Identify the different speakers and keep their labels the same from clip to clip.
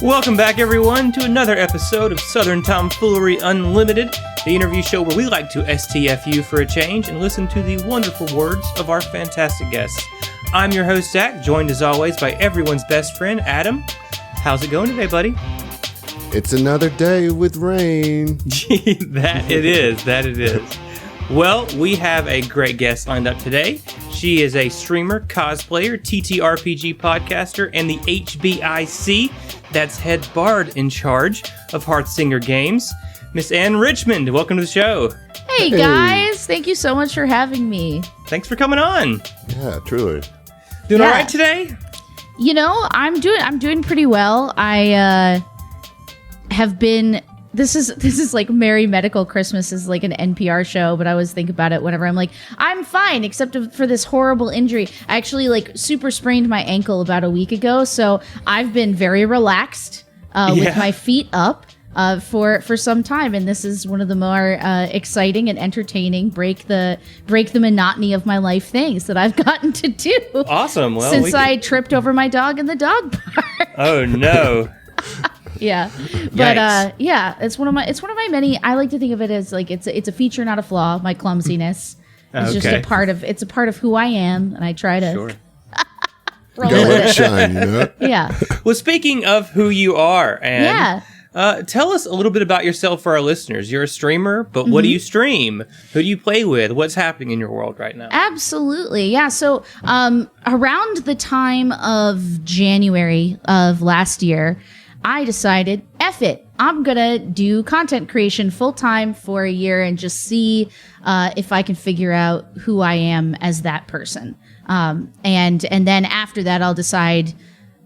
Speaker 1: Welcome back, everyone, to another episode of Southern Tomfoolery Unlimited, the interview show where we like to STFU for a change and listen to the wonderful words of our fantastic guests. I'm your host, Zac, joined as always by everyone's best friend, Adam. How's it going today, buddy?
Speaker 2: It's another day with rain.
Speaker 1: That it is. Well, we have a great guest lined up today. She is a streamer, cosplayer, TTRPG podcaster, and the HBIC, that's head bard in charge of Hearthsinger Games, Miss Ann Richmond. Welcome to the show.
Speaker 3: Hey guys, thank you so much for having me.
Speaker 1: Thanks for coming on.
Speaker 2: Yeah, truly.
Speaker 1: Doing all right today?
Speaker 3: You know, I'm doing pretty well. I have been. This is like Merry Medical Christmas is like an NPR show, but I always think about it whenever I'm like, I'm fine, except for this horrible injury. I actually like super sprained my ankle about a week ago, so I've been very relaxed with my feet up for some time, and this is one of the more exciting and entertaining break the monotony of my life things that I've gotten to do.
Speaker 1: Awesome. Well,
Speaker 3: since I tripped over my dog in the dog park.
Speaker 1: Oh no.
Speaker 3: Yeah, but it's one of my many. I like to think of it as like it's a feature, not a flaw. My clumsiness is just a part of who I am, and I try to roll with
Speaker 2: let it
Speaker 3: it.
Speaker 2: shine, you know?
Speaker 3: Yeah.
Speaker 1: Well, speaking of who you are, Ann, tell us a little bit about yourself for our listeners. You're a streamer, but what do you stream? Who do you play with? What's happening in your world right now?
Speaker 3: Absolutely, yeah. So around the time of January of last year, I decided, F it, I'm going to do content creation full time for a year and just see if I can figure out who I am as that person. And then after that, I'll decide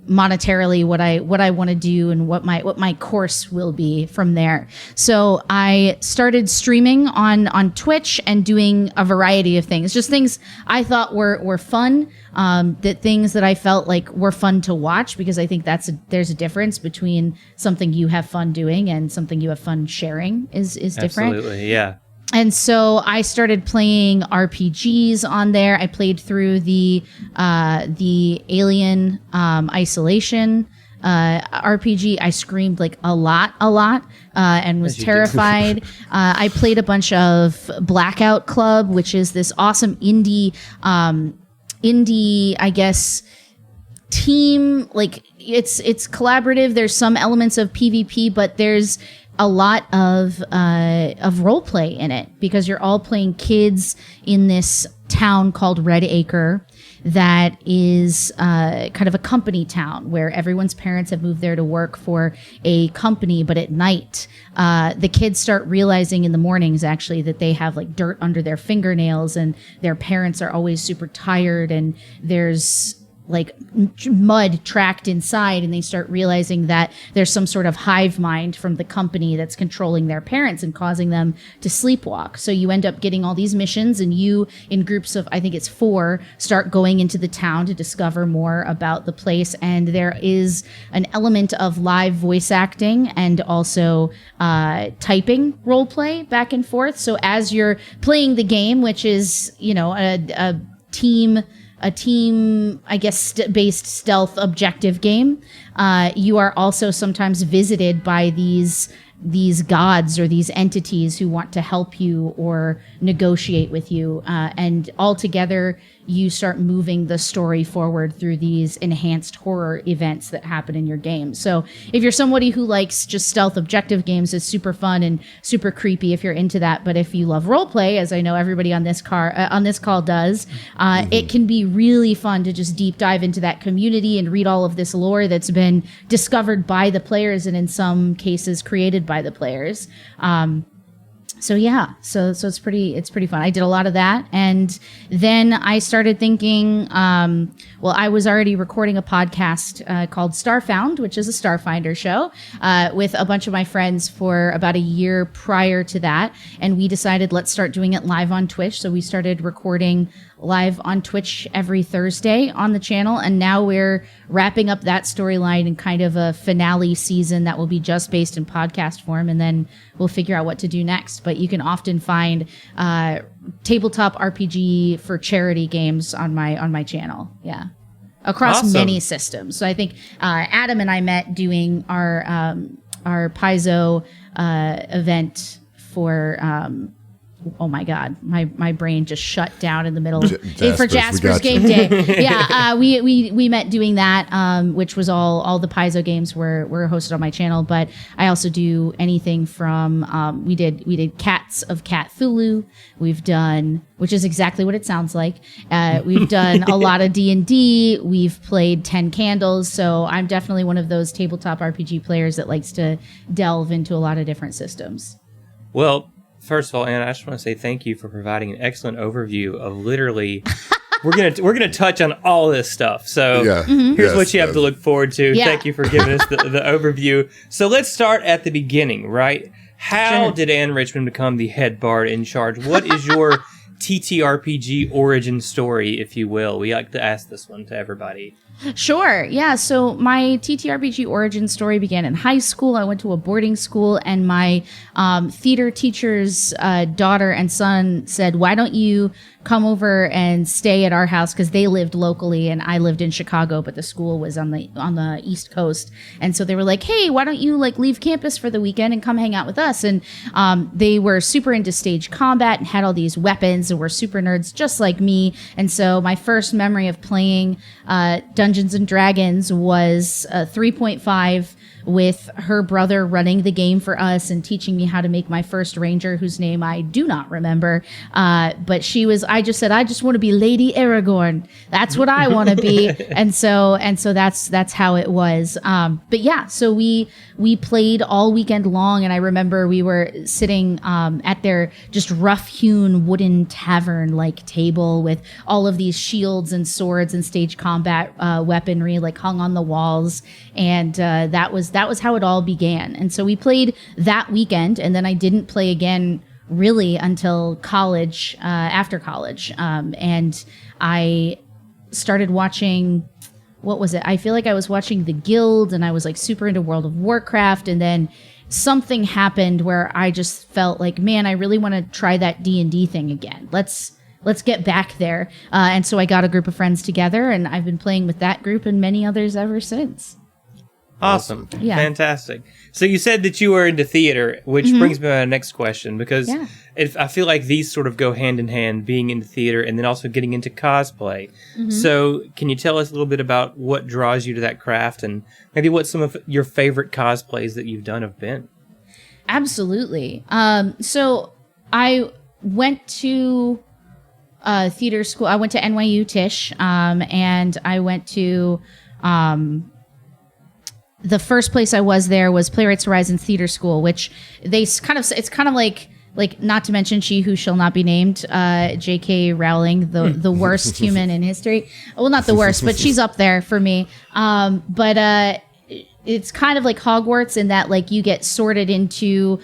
Speaker 3: monetarily what I want to do and what my course will be from there. So I started streaming on Twitch and doing a variety of things, just things I thought were fun, that things that I felt like were fun to watch, because I think there's a difference between something you have fun doing and something you have fun sharing is different.
Speaker 1: Absolutely, yeah.
Speaker 3: And so I started playing RPGs on there. I played through the Alien Isolation RPG. I screamed like a lot, and was terrified. I played a bunch of Blackout Club, which is this awesome indie, I guess, team. Like it's collaborative. There's some elements of PvP, but there's a lot of role play in it, because you're all playing kids in this town called Red Acre that is kind of a company town where everyone's parents have moved there to work for a company, but at night the kids start realizing in the mornings actually that they have like dirt under their fingernails, and their parents are always super tired, and there's like mud tracked inside, and they start realizing that there's some sort of hive mind from the company that's controlling their parents and causing them to sleepwalk. So you end up getting all these missions, and you, in groups of, I think it's 4, start going into the town to discover more about the place. And there is an element of live voice acting and also typing role play back and forth. So as you're playing the game, which is, you know, a team, I guess, based stealth objective game, you are also sometimes visited by these gods or these entities who want to help you or negotiate with you. And all together, you start moving the story forward through these enhanced horror events that happen in your game. So if you're somebody who likes just stealth objective games, it's super fun and super creepy if you're into that. But if you love roleplay, as I know everybody on this call does, it can be really fun to just deep dive into that community and read all of this lore that's been discovered by the players and in some cases created by the players. So yeah, so it's pretty fun. I did a lot of that, and then I started thinking. I was already recording a podcast called Starfound, which is a Starfinder show, with a bunch of my friends for about a year prior to that, and we decided let's start doing it live on Twitch. So we started recording live on Twitch every Thursday on the channel, and now we're wrapping up that storyline in kind of a finale season that will be just based in podcast form, and then we'll figure out what to do next. But you can often find tabletop RPG for charity games on my channel. Yeah, across
Speaker 1: Awesome.
Speaker 3: many systems. So I think Adam and I met doing our Paizo event for. Oh my God, my brain just shut down in the middle for Jasper's game day. Yeah, we met doing that, which was all the Paizo games were hosted on my channel. But I also do anything from we did Cats of Cthulhu. We've done, which is exactly what it sounds like. We've done a lot of D&D. We've played 10 Candles. So I'm definitely one of those tabletop RPG players that likes to delve into a lot of different systems.
Speaker 1: Well, first of all, Anna, I just want to say thank you for providing an excellent overview of literally. we're gonna touch on all this stuff. So here's what you have to look forward to.
Speaker 3: Yeah.
Speaker 1: Thank you for giving us the overview. So let's start at the beginning, right? How did Anne Richmond become the head bard in charge? What is your TTRPG origin story, if you will? We like to ask this one to everybody.
Speaker 3: Sure. Yeah. So my TTRPG origin story began in high school. I went to a boarding school, and my theater teacher's daughter and son said, "Why don't you come over and stay at our house?" Because they lived locally, and I lived in Chicago, but the school was on the East Coast. And so they were like, "Hey, why don't you leave campus for the weekend and come hang out with us?" And they were super into stage combat and had all these weapons and were super nerds just like me. And so my first memory of playing Dungeons and Dragons was 3.5 with her brother running the game for us and teaching me how to make my first ranger, whose name I do not remember. But I just said, I just want to be Lady Aragorn. That's what I want to be. and so that's how it was. But yeah, so we played all weekend long, and I remember we were sitting at their just rough-hewn wooden tavern-like table with all of these shields and swords and stage combat weaponry hung on the walls, and that was how it all began. And so we played that weekend, and then I didn't play again really until college, after college. And I started watching, what was it? I feel like I was watching The Guild, and I was super into World of Warcraft, and then something happened where I just felt like, man, I really want to try that D&D thing again. Let's get back there. And so I got a group of friends together, and I've been playing with that group and many others ever since.
Speaker 1: Awesome.
Speaker 3: Yeah.
Speaker 1: Fantastic. So you said that you were into theater, which brings me to my next question, because I feel like these sort of go hand in hand, being into theater and then also getting into cosplay. So can you tell us a little bit about what draws you to that craft, and maybe what some of your favorite cosplays that you've done have been?
Speaker 3: Absolutely. So I went to theater school. I went to NYU Tisch, and I went to the first place I was there was Playwrights Horizon Theater School, which it's kind of like not to mention She Who Shall Not Be Named, J.K. Rowling, the worst human in history. Well, not the worst, but she's up there for me. But it's kind of like Hogwarts in that you get sorted into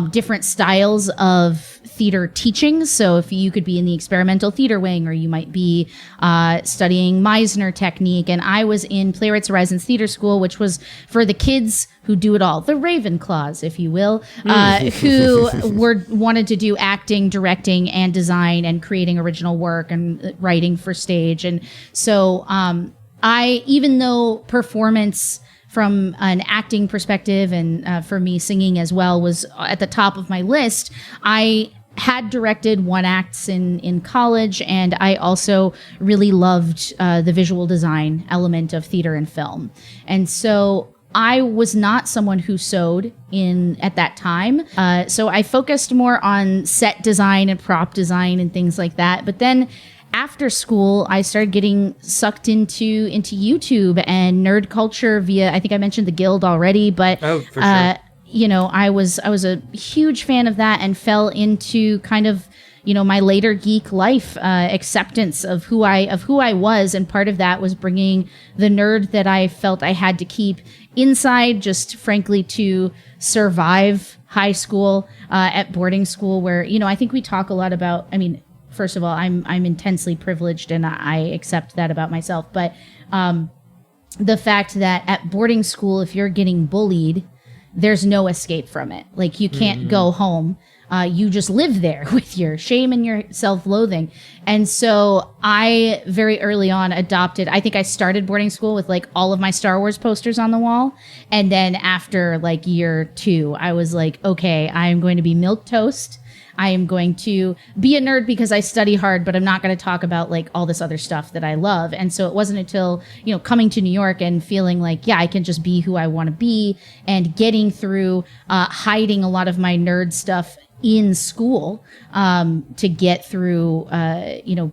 Speaker 3: different styles of theater teaching. So if you could be in the experimental theater wing, or you might be studying Meisner technique. And I was in Playwrights Horizon Theater School, which was for the kids who do it all, the Ravenclaws, if you will, who wanted to do acting, directing, and design, and creating original work and writing for stage. And so even though performance from an acting perspective, and for me singing as well, was at the top of my list, I had directed one acts in college, and I also really loved the visual design element of theater and film. And so I was not someone who sewed at that time. So I focused more on set design and prop design and things like that. But then after school, I started getting sucked into YouTube and nerd culture via, I think I mentioned The Guild already, but
Speaker 1: for sure.
Speaker 3: I was a huge fan of that and fell into kind of, my later geek life, acceptance of who I was. And part of that was bringing the nerd that I felt I had to keep inside, just frankly, to survive high school, at boarding school, where, I think we talk a lot about, first of all, I'm intensely privileged and I accept that about myself. But, the fact that at boarding school, if you're getting bullied, there's no escape from it. Like, you can't go home. You just live there with your shame and your self-loathing. And so I very early on adopted, I think I started boarding school with like all of my Star Wars posters on the wall. And then after like year 2, I was like, okay, I'm going to be milquetoast. I am going to be a nerd because I study hard, but I'm not going to talk about like all this other stuff that I love. And so it wasn't until, coming to New York and feeling like, yeah, I can just be who I want to be, and getting through hiding a lot of my nerd stuff in school to get through,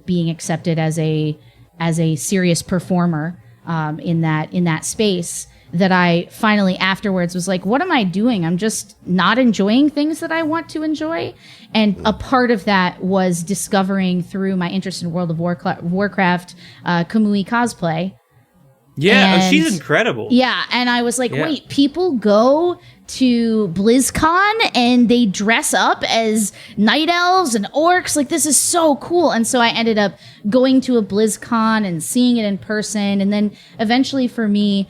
Speaker 3: being accepted as a serious performer in that space, that I finally afterwards was like, what am I doing? I'm just not enjoying things that I want to enjoy. And a part of that was discovering through my interest in World of Warcraft, Kamui cosplay.
Speaker 1: Yeah,
Speaker 3: And
Speaker 1: she's incredible.
Speaker 3: Yeah, and I was like, wait, people go to BlizzCon and they dress up as night elves and orcs? Like, this is so cool. And so I ended up going to a BlizzCon and seeing it in person. And then eventually for me,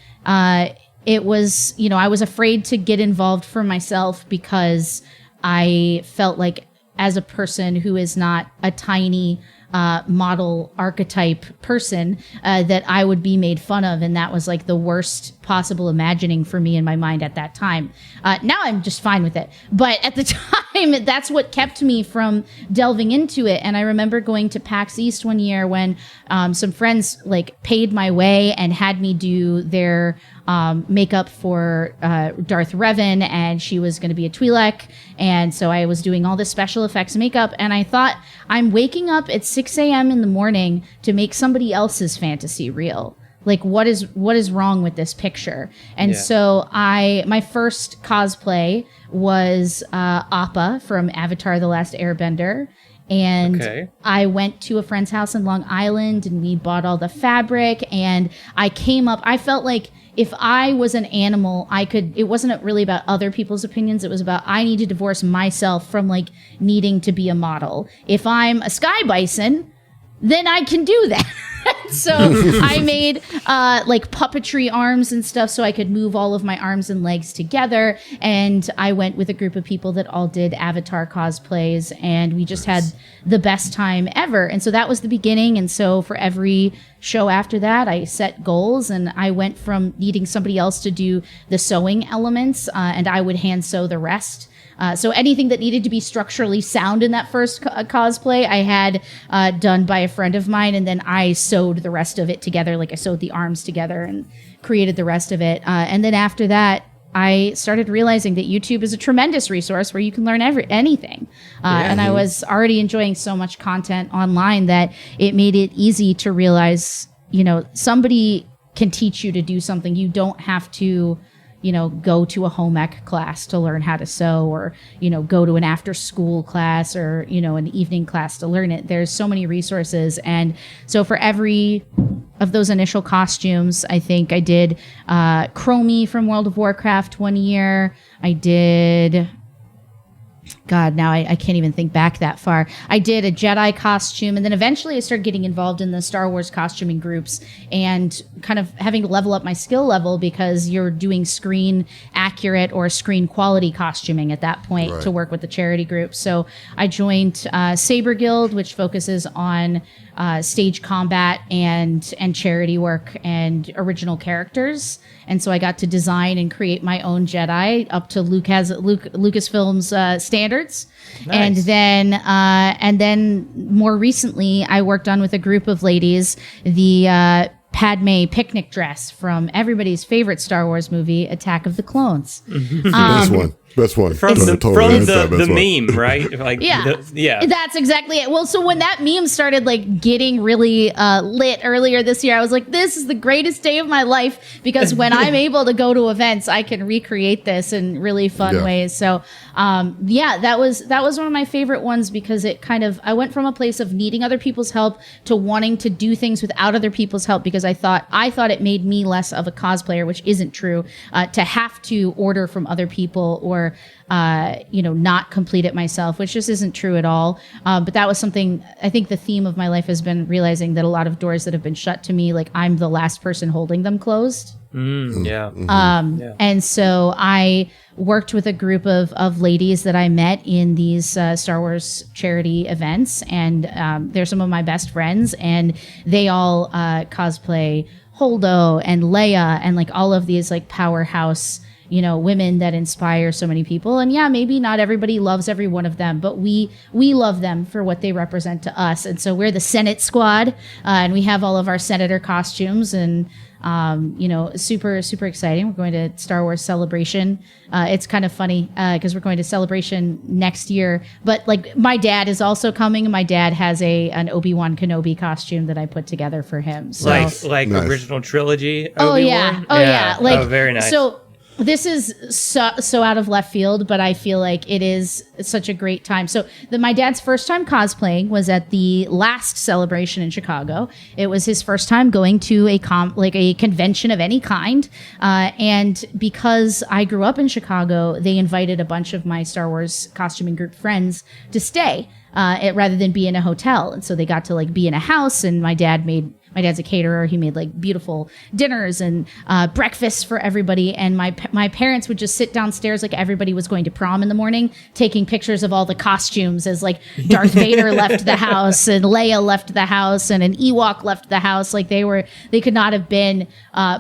Speaker 3: it was, I was afraid to get involved for myself because I felt like, as a person who is not a tiny model archetype person, that I would be made fun of. And that was like the worst possible imagining for me in my mind at that time. Now I'm just fine with it. But at the time, that's what kept me from delving into it. And I remember going to PAX East one year when some friends like paid my way and had me do their makeup for Darth Revan, and she was going to be a Twi'lek. And so I was doing all this special effects makeup, and I thought, I'm waking up at 6 a.m. in the morning to make somebody else's fantasy real. Like, what is wrong with this picture? And so my first cosplay was Appa from Avatar: The Last Airbender. And I went to a friend's house in Long Island, and we bought all the fabric, and I felt like if I was an animal, it wasn't really about other people's opinions. It was about, I need to divorce myself from like needing to be a model. If I'm a sky bison, then I can do that. So I made like puppetry arms and stuff so I could move all of my arms and legs together. And I went with a group of people that all did Avatar cosplays, and we just had the best time ever. And so that was the beginning. And so for every show after that, I set goals, and I went from needing somebody else to do the sewing elements, and I would hand sew the rest. So anything that needed to be structurally sound in that first cosplay, I had done by a friend of mine, and then I sewed the rest of it together. Like, I sewed the arms together and created the rest of it. And then after that, I started realizing that YouTube is a tremendous resource where you can learn anything. And I was already enjoying so much content online that it made it easy to realize, somebody can teach you to do something. You don't have to go to a home ec class to learn how to sew, or, go to an after school class, or, an evening class to learn it. There's so many resources. And so for every of those initial costumes, I think I did Chromie from World of Warcraft one year. I did... God, now I can't even think back that far. I did a Jedi costume, and then eventually I started getting involved in the Star Wars costuming groups and kind of having to level up my skill level, because you're doing screen accurate or screen quality costuming at that point to work with the charity group. So I joined Saber Guild, which focuses on stage combat and charity work and original characters. And so I got to design and create my own Jedi up to Lucasfilm's standards. Nice. And then more recently, I worked on with a group of ladies the Padme picnic dress from everybody's favorite Star Wars movie, Attack of the Clones.
Speaker 2: This one. Best one.
Speaker 1: from
Speaker 2: Totally is that
Speaker 1: the
Speaker 2: best one.
Speaker 1: meme, right? Like,
Speaker 3: Yeah. That's exactly it. Well, so when that meme started like getting really lit earlier this year, I was like, this is the greatest day of my life, because when I'm able to go to events, I can recreate this in really fun ways. So that was one of my favorite ones, because it kind of, I went from a place of needing other people's help to wanting to do things without other people's help, because I thought it made me less of a cosplayer, which isn't true, to have to order from other people or not complete it myself, which just isn't true at all. But that was something, I think the theme of my life has been realizing that a lot of doors that have been shut to me, like I'm the last person holding them closed. And so I worked with a group of ladies that I met in these Star Wars charity events, and they're some of my best friends, and they all cosplay Holdo and Leia and like all of these like powerhouse women that inspire so many people. And maybe not everybody loves every one of them, but we love them for what they represent to us. And so we're the Senate Squad, and we have all of our senator costumes, and super, super exciting. We're going to Star Wars Celebration. It's kind of funny because we're going to Celebration next year, but like my dad is also coming, and my dad has an Obi-Wan Kenobi costume that I put together for him. So
Speaker 1: like nice. Original trilogy.
Speaker 3: Oh
Speaker 1: Obi-Wan?
Speaker 3: yeah. Like,
Speaker 1: very nice.
Speaker 3: So this is so out of left field, but I feel like it is such a great time. So my dad's first time cosplaying was at the last Celebration in Chicago. It was his first time going to a convention of any kind. And because I grew up in Chicago, they invited a bunch of my Star Wars costuming group friends to stay rather than be in a hotel. And so they got to like be in a house, and my dad's a caterer. He made like beautiful dinners and breakfasts for everybody. And my parents would just sit downstairs like everybody was going to prom in the morning, taking pictures of all the costumes as like Darth Vader left the house and Leia left the house and an Ewok left the house. Like they could not have been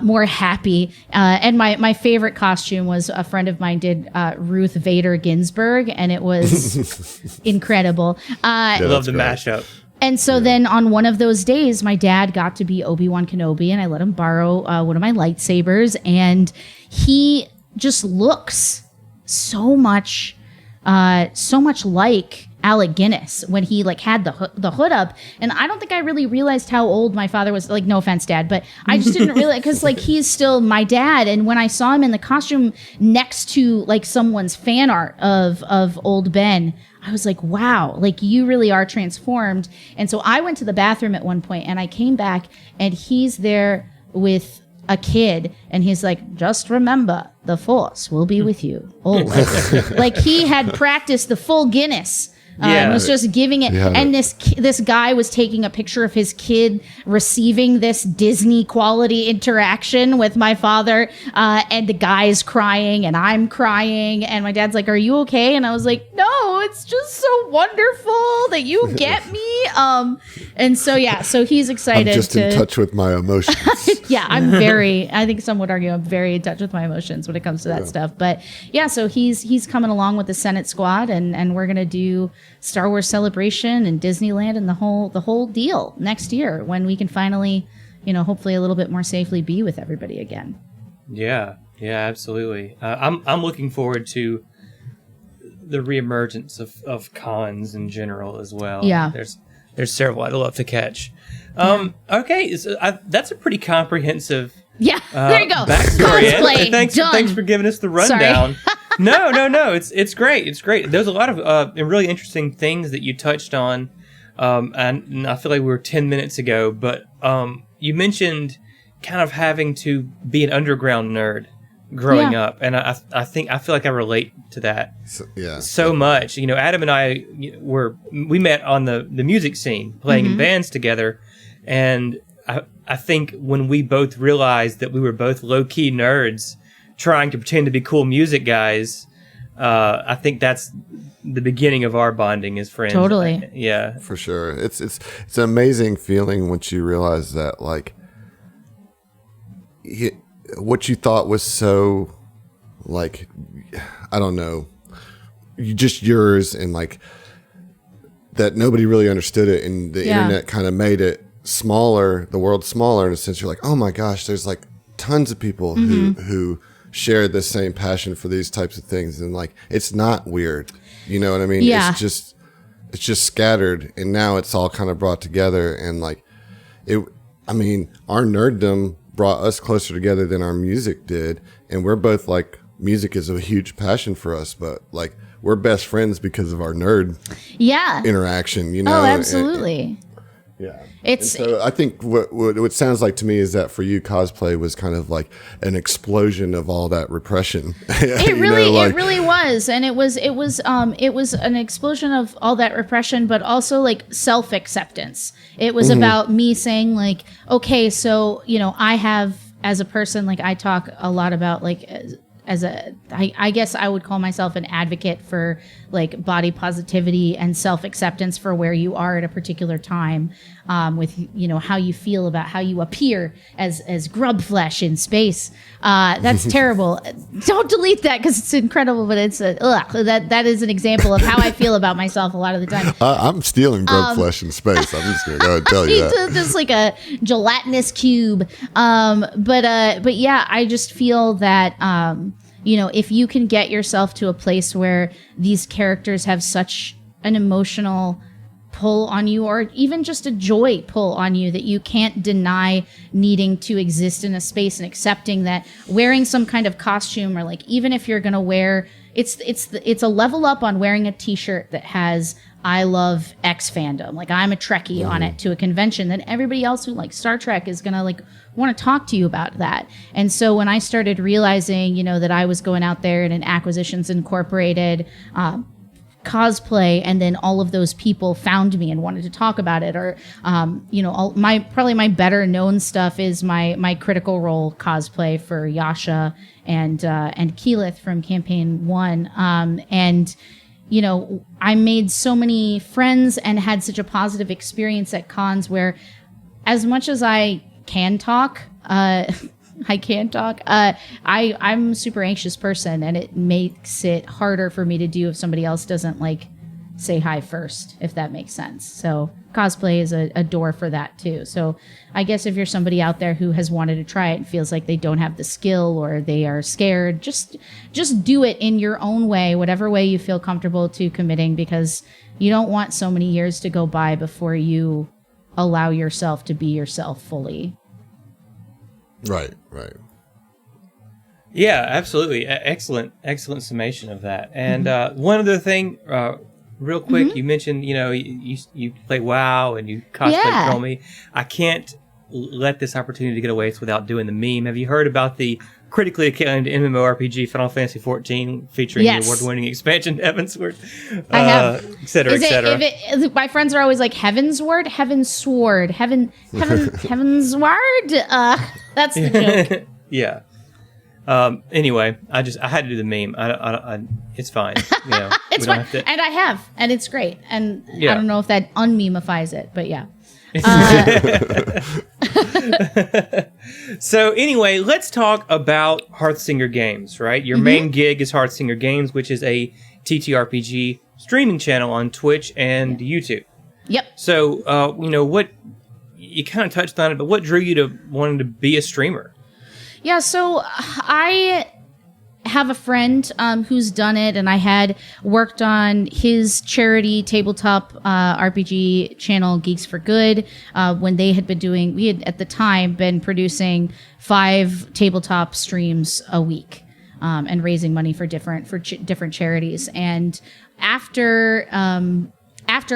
Speaker 3: more happy. And my favorite costume was a friend of mine did Ruth Vader Ginsburg, and it was incredible.
Speaker 1: I love the mashup.
Speaker 3: And so then on one of those days, my dad got to be Obi-Wan Kenobi, and I let him borrow one of my lightsabers, and he just looks so much like Alec Guinness when he like had the hood up. And I don't think I really realized how old my father was. Like, no offense, Dad, but I just didn't realize, because like he's still my dad. And when I saw him in the costume next to like someone's fan art of old Ben, I was like, wow, like you really are transformed. And so I went to the bathroom at one point, and I came back, and he's there with a kid, and he's like, just remember, the Force will be with you always. Like he had practiced the full Guinness. And was just giving it. Yeah. And this guy was taking a picture of his kid receiving this Disney quality interaction with my father. And the guy's crying, and I'm crying. And my dad's like, are you okay? And I was like, no, it's just so wonderful that you get me. And so he's excited.
Speaker 2: I'm just in touch with my emotions.
Speaker 3: Yeah, I think some would argue I'm very in touch with my emotions when it comes to that stuff. But yeah, so he's coming along with the Senate Squad, and we're going to do Star Wars Celebration and Disneyland and the whole deal next year, when we can finally, hopefully a little bit more safely be with everybody again. Yeah,
Speaker 1: absolutely. I'm looking forward to the reemergence of cons in general as well.
Speaker 3: Yeah,
Speaker 1: there's several I'd love to catch. Okay, so that's a pretty comprehensive.
Speaker 3: Yeah, there you go.
Speaker 1: Backstory. Thanks for giving us the rundown. No, it's great. It's great. There's a lot of really interesting things that you touched on, and I feel like we were 10 minutes ago, but you mentioned kind of having to be an underground nerd growing up, and I feel like I relate to that so much. Adam and I we met on the music scene, playing in bands together, and I think when we both realized that we were both low-key nerds trying to pretend to be cool music guys, I think that's the beginning of our bonding as friends.
Speaker 3: Totally.
Speaker 1: Yeah.
Speaker 2: For sure. It's an amazing feeling once you realize that, like, what you thought was so, like, I don't know, just yours, and like that nobody really understood it, and the internet kind of made it smaller, the world smaller in a sense. You're like, oh my gosh, there's like tons of people who share the same passion for these types of things. And like, it's not weird. You know what I mean?
Speaker 3: Yeah.
Speaker 2: It's just scattered, and now it's all kind of brought together. And like our nerddom brought us closer together than our music did. And we're both like, music is a huge passion for us, but like, we're best friends because of our nerd interaction, you know?
Speaker 3: Oh, absolutely.
Speaker 2: Yeah.
Speaker 3: So
Speaker 2: I think what it sounds like to me is that for you, cosplay was kind of like an explosion of all that repression.
Speaker 3: It really was. And it was an explosion of all that repression, but also like self-acceptance. It was about me saying like, okay, so, you know, I have, as a person, like I talk a lot about like, I guess I would call myself an advocate for like body positivity and self-acceptance for where you are at a particular time, with, you know, how you feel about how you appear as grub flesh in space. That's terrible. Don't delete that because it's incredible, but it's that is an example of how I feel about myself a lot of the time.
Speaker 2: I'm stealing grub flesh in space. I'm just going to go and tell you that.
Speaker 3: Just like a gelatinous cube. But yeah, I just feel that, you know, if you can get yourself to a place where these characters have such an emotional pull on you, or even just a joy pull on you, that you can't deny needing to exist in a space, and accepting that wearing some kind of costume, or like, even if you're going to wear, it's a level up on wearing a t-shirt that has I love X fandom, like I'm a Trekkie on it, to a convention, then everybody else who likes Star Trek is going to like want to talk to you about that. And so when I started realizing, you know, that I was going out there in an Acquisitions Incorporated cosplay, and then all of those people found me and wanted to talk about it, or you know, probably my better known stuff is my Critical Role cosplay for Yasha and Keyleth from Campaign 1, and you know, I made so many friends and had such a positive experience at cons, where as much as I can talk, I'm a super anxious person, and it makes it harder for me to do if somebody else doesn't like say hi first, if that makes sense. So cosplay is a door for that too. So I guess if you're somebody out there who has wanted to try it and feels like they don't have the skill, or they are scared, just do it in your own way, whatever way you feel comfortable to committing, because you don't want so many years to go by before you allow yourself to be yourself fully.
Speaker 2: Right.
Speaker 1: Yeah, absolutely. Excellent summation of that. And one other thing, real quick, you mentioned, you know, you play WoW and you cosplay Chromie. I can't let this opportunity get away without doing the meme. Have you heard about the critically acclaimed MMORPG Final Fantasy XIV featuring the award-winning expansion Heavensward?
Speaker 3: I have.
Speaker 1: Et cetera, et cetera.
Speaker 3: My friends are always like, Heavensward? Heavensward. Heavensward? That's the joke.
Speaker 1: Yeah. Anyway, I had to do the meme. It's fine. You know,
Speaker 3: it's fine. And I have, and it's great. And I don't know if that unmemifies it, but yeah.
Speaker 1: So anyway, let's talk about Hearthsinger Games, right? Your main gig is Hearthsinger Games, which is a TTRPG streaming channel on Twitch and YouTube.
Speaker 3: Yep.
Speaker 1: So, you know, what you kind of touched on it, but what drew you to wanting to be a streamer?
Speaker 3: Yeah, so I have a friend who's done it, and I had worked on his charity tabletop RPG channel, Geeks for Good, when they had been we had at the time been producing 5 tabletop streams a week, and raising money for different charities. And after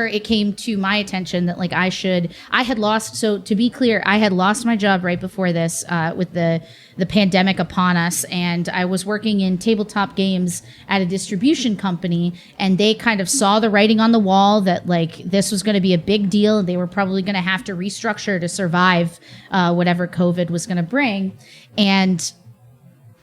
Speaker 3: it came to my attention that like to be clear, I had lost my job right before this, with the pandemic upon us, and I was working in tabletop games at a distribution company, and they kind of saw the writing on the wall that like this was going to be a big deal, and they were probably going to have to restructure to survive whatever COVID was going to bring. And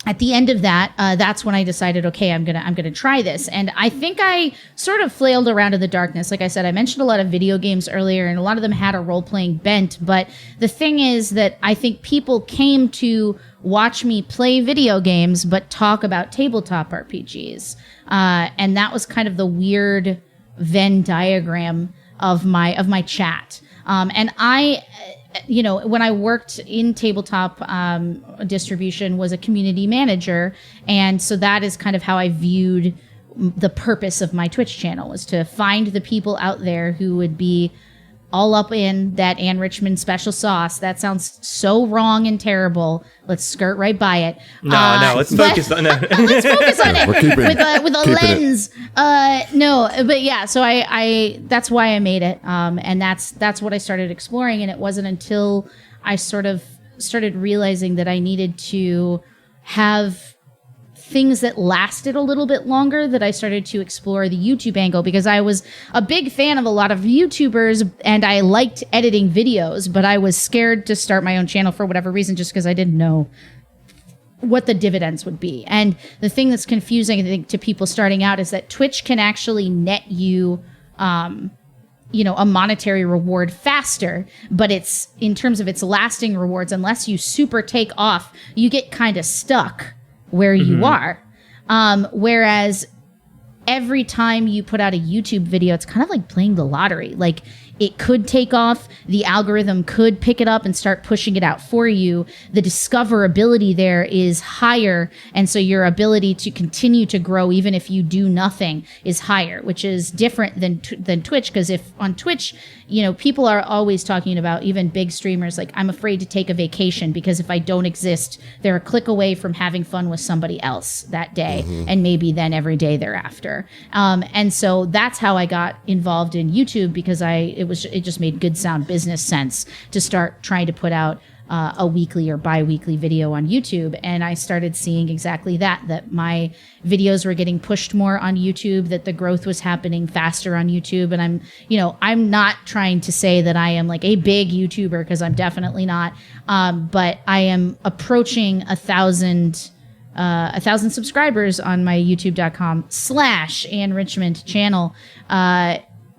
Speaker 3: at the end of that, that's when I decided, okay, I'm gonna try this. And I think I sort of flailed around in the darkness. Like I said, I mentioned a lot of video games earlier, and a lot of them had a role-playing bent. But the thing is that I think people came to watch me play video games, but talk about tabletop RPGs. And that was kind of the weird Venn diagram of my chat. And you know, when I worked in tabletop distribution, was a community manager. And so that is kind of how I viewed the purpose of my Twitch channel, was to find the people out there who would be all up in that Ann Richmond special sauce. That sounds so wrong and terrible. Let's skirt right by it.
Speaker 1: No, let's focus on that.
Speaker 3: Let's focus on it with a lens. No, but yeah, so I that's why I made it. And that's what I started exploring. And it wasn't until I sort of started realizing that I needed to have things that lasted a little bit longer that I started to explore the YouTube angle, because I was a big fan of a lot of YouTubers and I liked editing videos, but I was scared to start my own channel for whatever reason, just because I didn't know what the dividends would be. And the thing that's confusing, I think, to people starting out is that Twitch can actually net you, you know, a monetary reward faster, but it's, in terms of its lasting rewards, unless you super take off, you get kind of stuck where you are. Whereas every time you put out a YouTube video, it's kind of like playing the lottery. Like, it could take off, the algorithm could pick it up and start pushing it out for you. The discoverability there is higher, and so your ability to continue to grow even if you do nothing is higher, which is different than Twitch. Because if on Twitch, you know, people are always talking about, even big streamers, like, I'm afraid to take a vacation because if I don't exist, they're a click away from having fun with somebody else that day, and maybe then every day thereafter. And so that's how I got involved in YouTube, because it just made good sound business sense to start trying to put out a weekly or bi-weekly video on YouTube. And I started seeing exactly that my videos were getting pushed more on YouTube, that the growth was happening faster on YouTube. And I'm not trying to say that I am like a big YouTuber, because I'm definitely not. But I am approaching 1,000 subscribers on my youtube.com/Ann Richmond channel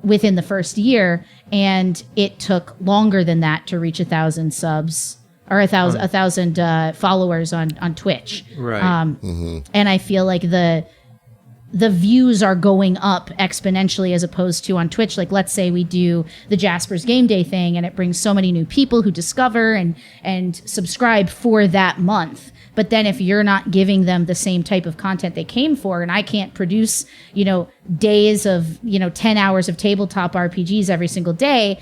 Speaker 3: within the first year. And it took longer than that to reach 1,000 subs, or 1,000 followers on Twitch.
Speaker 1: Right.
Speaker 3: And I feel like the views are going up exponentially, as opposed to on Twitch. Like, let's say we do the Jasper's Game Day thing, and it brings so many new people who discover and subscribe for that month. But then if you're not giving them the same type of content they came for, and I can't produce, days of, 10 hours of tabletop RPGs every single day,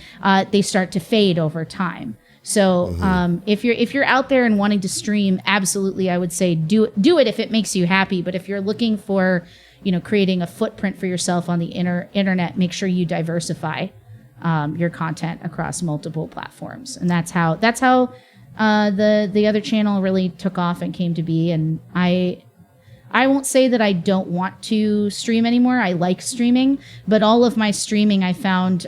Speaker 3: they start to fade over time. So if you're out there and wanting to stream, absolutely, I would say do it if it makes you happy. But if you're looking for, creating a footprint for yourself on the internet, make sure you diversify your content across multiple platforms. And that's how the other channel really took off and came to be. And I won't say that I don't want to stream anymore. I like streaming, but all of my streaming I found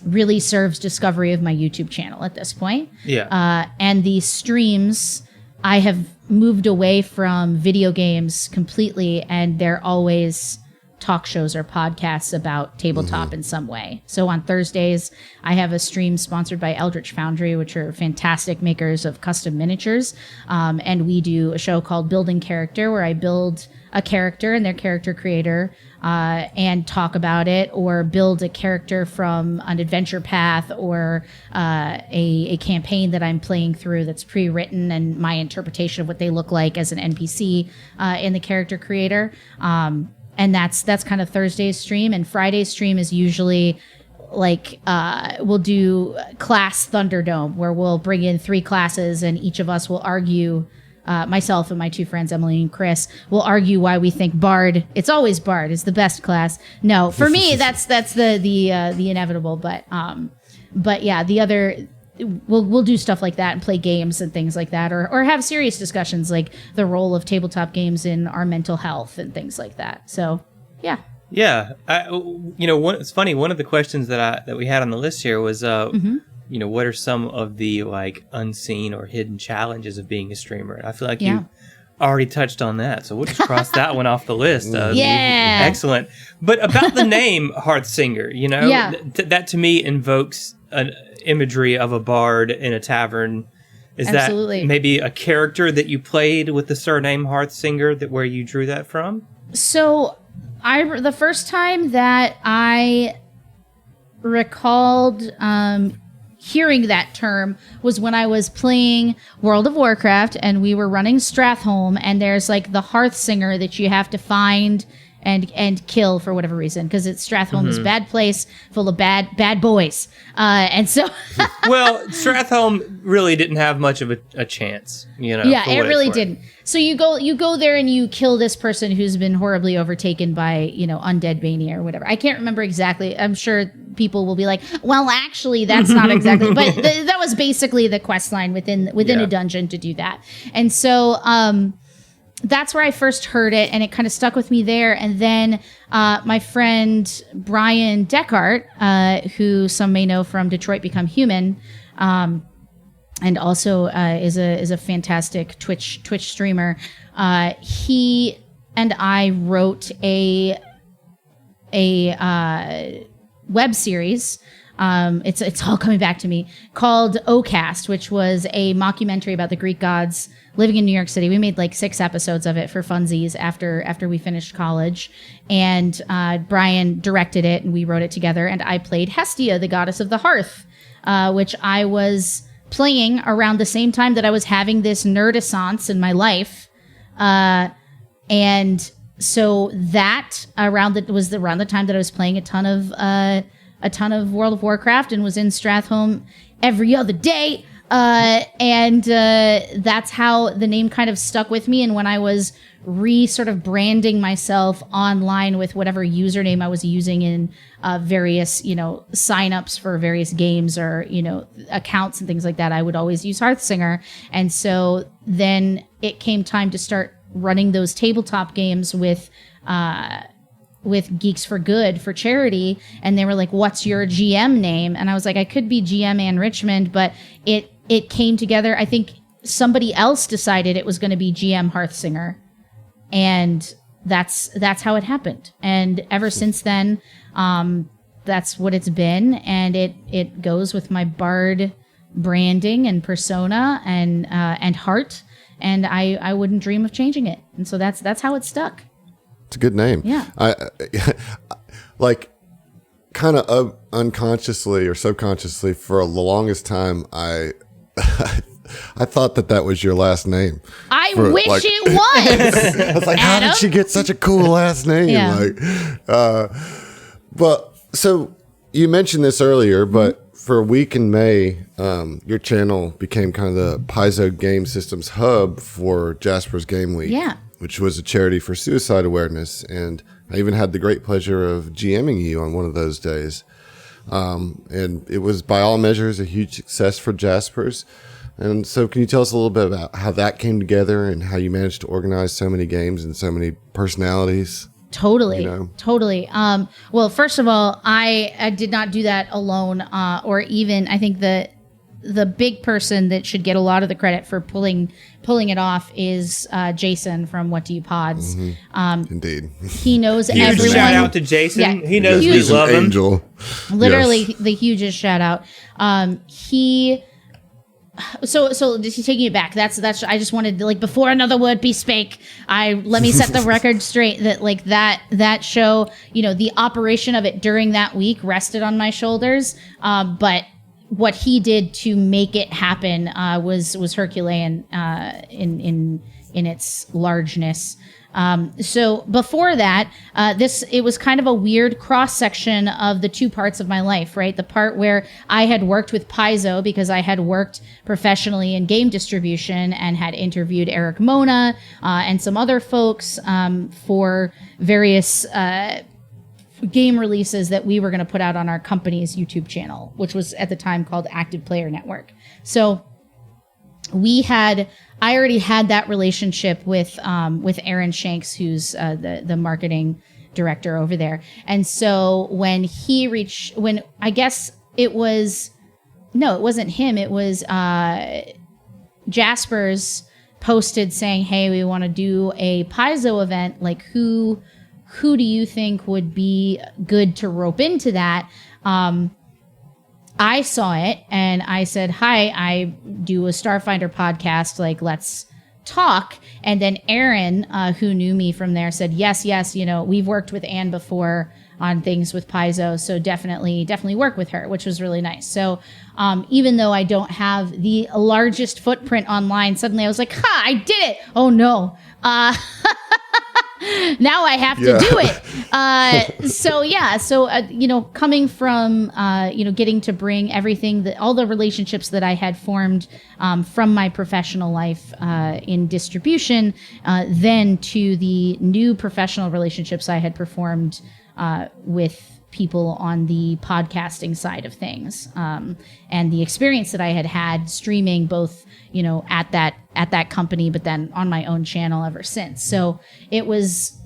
Speaker 3: really serves discovery of my YouTube channel at this point.
Speaker 1: Yeah.
Speaker 3: And the streams, I have moved away from video games completely, and they're always talk shows or podcasts about tabletop in some way. So on Thursdays, I have a stream sponsored by Eldritch Foundry, which are fantastic makers of custom miniatures. And we do a show called Building Character, where I build a character and their character creator and talk about it, or build a character from an adventure path or a campaign that I'm playing through that's pre-written, and my interpretation of what they look like as an NPC in the character creator. And that's kind of Thursday's stream. And Friday's stream is usually like we'll do class Thunderdome, where we'll bring in 3 classes, and each of us will argue. Myself and my 2 friends, Emily and Chris, will argue why we think Bard. It's always Bard is the best class. No, for me, that's the inevitable. But yeah, the other. We'll do stuff like that and play games and things like that, or have serious discussions like the role of tabletop games in our mental health and things like that. So, yeah.
Speaker 1: Yeah, it's funny. One of the questions that we had on the list here was, what are some of the like unseen or hidden challenges of being a streamer? And I feel like you already touched on that, so we'll just cross that one off the list. Excellent. But about the name Hearthsinger, that to me invokes an imagery of a bard in a tavern. Is Absolutely. That maybe a character that you played with the surname Hearthsinger, where you drew that from?
Speaker 3: So the first time that I recalled hearing that term was when I was playing World of Warcraft and we were running Stratholme, and there's like the Hearthsinger that you have to find and kill for whatever reason, because it's Stratholme is a bad place full of bad boys, and so
Speaker 1: well, Stratholme really didn't have much of a chance,
Speaker 3: Yeah, it really didn't. So you go there and you kill this person who's been horribly overtaken by undead mania or whatever. I can't remember exactly. I'm sure people will be like, well, actually, that's not exactly. But that was basically the quest line within a dungeon to do that, and so. That's where I first heard it, and it kind of stuck with me there. And then my friend Brian Deckart, who some may know from Detroit Become Human, and also is a fantastic Twitch streamer. He and I wrote a web series. It's all coming back to me, called O-Cast, which was a mockumentary about the Greek gods living in New York City. We made like 6 episodes of it for funsies after we finished college. And Brian directed it and we wrote it together. And I played Hestia, the goddess of the hearth, which I was playing around the same time that I was having this nerdissance in my life. And so that was around the time that I was playing a ton of World of Warcraft and was in Stratholme every other day. And that's how the name kind of stuck with me. And when I was sort of branding myself online with whatever username I was using in various, signups for various games or, accounts and things like that, I would always use Hearthsinger. And so then it came time to start running those tabletop games with Geeks for Good for charity, and they were like, what's your GM name? And I was like, I could be GM and Richmond, but it came together. I think somebody else decided it was going to be GM Hearthsinger, and that's how it happened. And ever since then, that's what it's been, and it goes with my Bard branding and persona and heart, and I wouldn't dream of changing it. And so that's how it stuck.
Speaker 2: It's a good name. Yeah. I like kind of unconsciously or subconsciously for the longest time, I thought that was your last name.
Speaker 3: I wish it was.
Speaker 2: I was like, Adam? How did she get such a cool last name? Yeah. But so you mentioned this earlier, but for a week in May, your channel became kind of the Paizo Game Systems hub for Jasper's Game Week.
Speaker 3: Yeah.
Speaker 2: Which was a charity for suicide awareness. And I even had the great pleasure of GMing you on one of those days. And it was, by all measures, a huge success for Jasper's. And so can you tell us a little bit about how that came together and how you managed to organize so many games and so many personalities?
Speaker 3: Totally. Totally. Well, first of all, I did not do that alone, or even, I think the big person that should get a lot of the credit for pulling it off is Jason from What Do You Pods.
Speaker 2: Mm-hmm. Indeed.
Speaker 3: He knows everyone.
Speaker 1: Shout out to Jason. Yeah, he knows we love him.
Speaker 2: Angel.
Speaker 3: Literally the hugest shout out. So taking it back, that's I just wanted to, like, before another word be spake, let me set the record straight that like that show, the operation of it during that week rested on my shoulders. But what he did to make it happen was Herculean in its largeness. So before that, it was kind of a weird cross section of the two parts of my life, right? The part where I had worked with Paizo because I had worked professionally in game distribution and had interviewed Eric Mona and some other folks for various game releases that we were going to put out on our company's YouTube channel, which was at the time called Active Player Network. So I already had that relationship with Aaron Shanks, who's the marketing director over there. And so when I guess it wasn't him. It was Jasper's posted saying, hey, we want to do a Paizo event. Like, who do you think would be good to rope into that? I saw it and I said, hi, I do a Starfinder podcast. Like, let's talk. And then Aaron, who knew me from there, said, yes, we've worked with Anne before. on things with Paizo. So definitely work with her, which was really nice. So even though I don't have the largest footprint online, suddenly I was like, ha, I did it. Oh no. Now I have to do it. So coming from, getting to bring everything all the relationships that I had formed from my professional life in distribution, then to the new professional relationships I had performed with people on the podcasting side of things, and the experience that I had streaming both, at that company, but then on my own channel ever since. So it was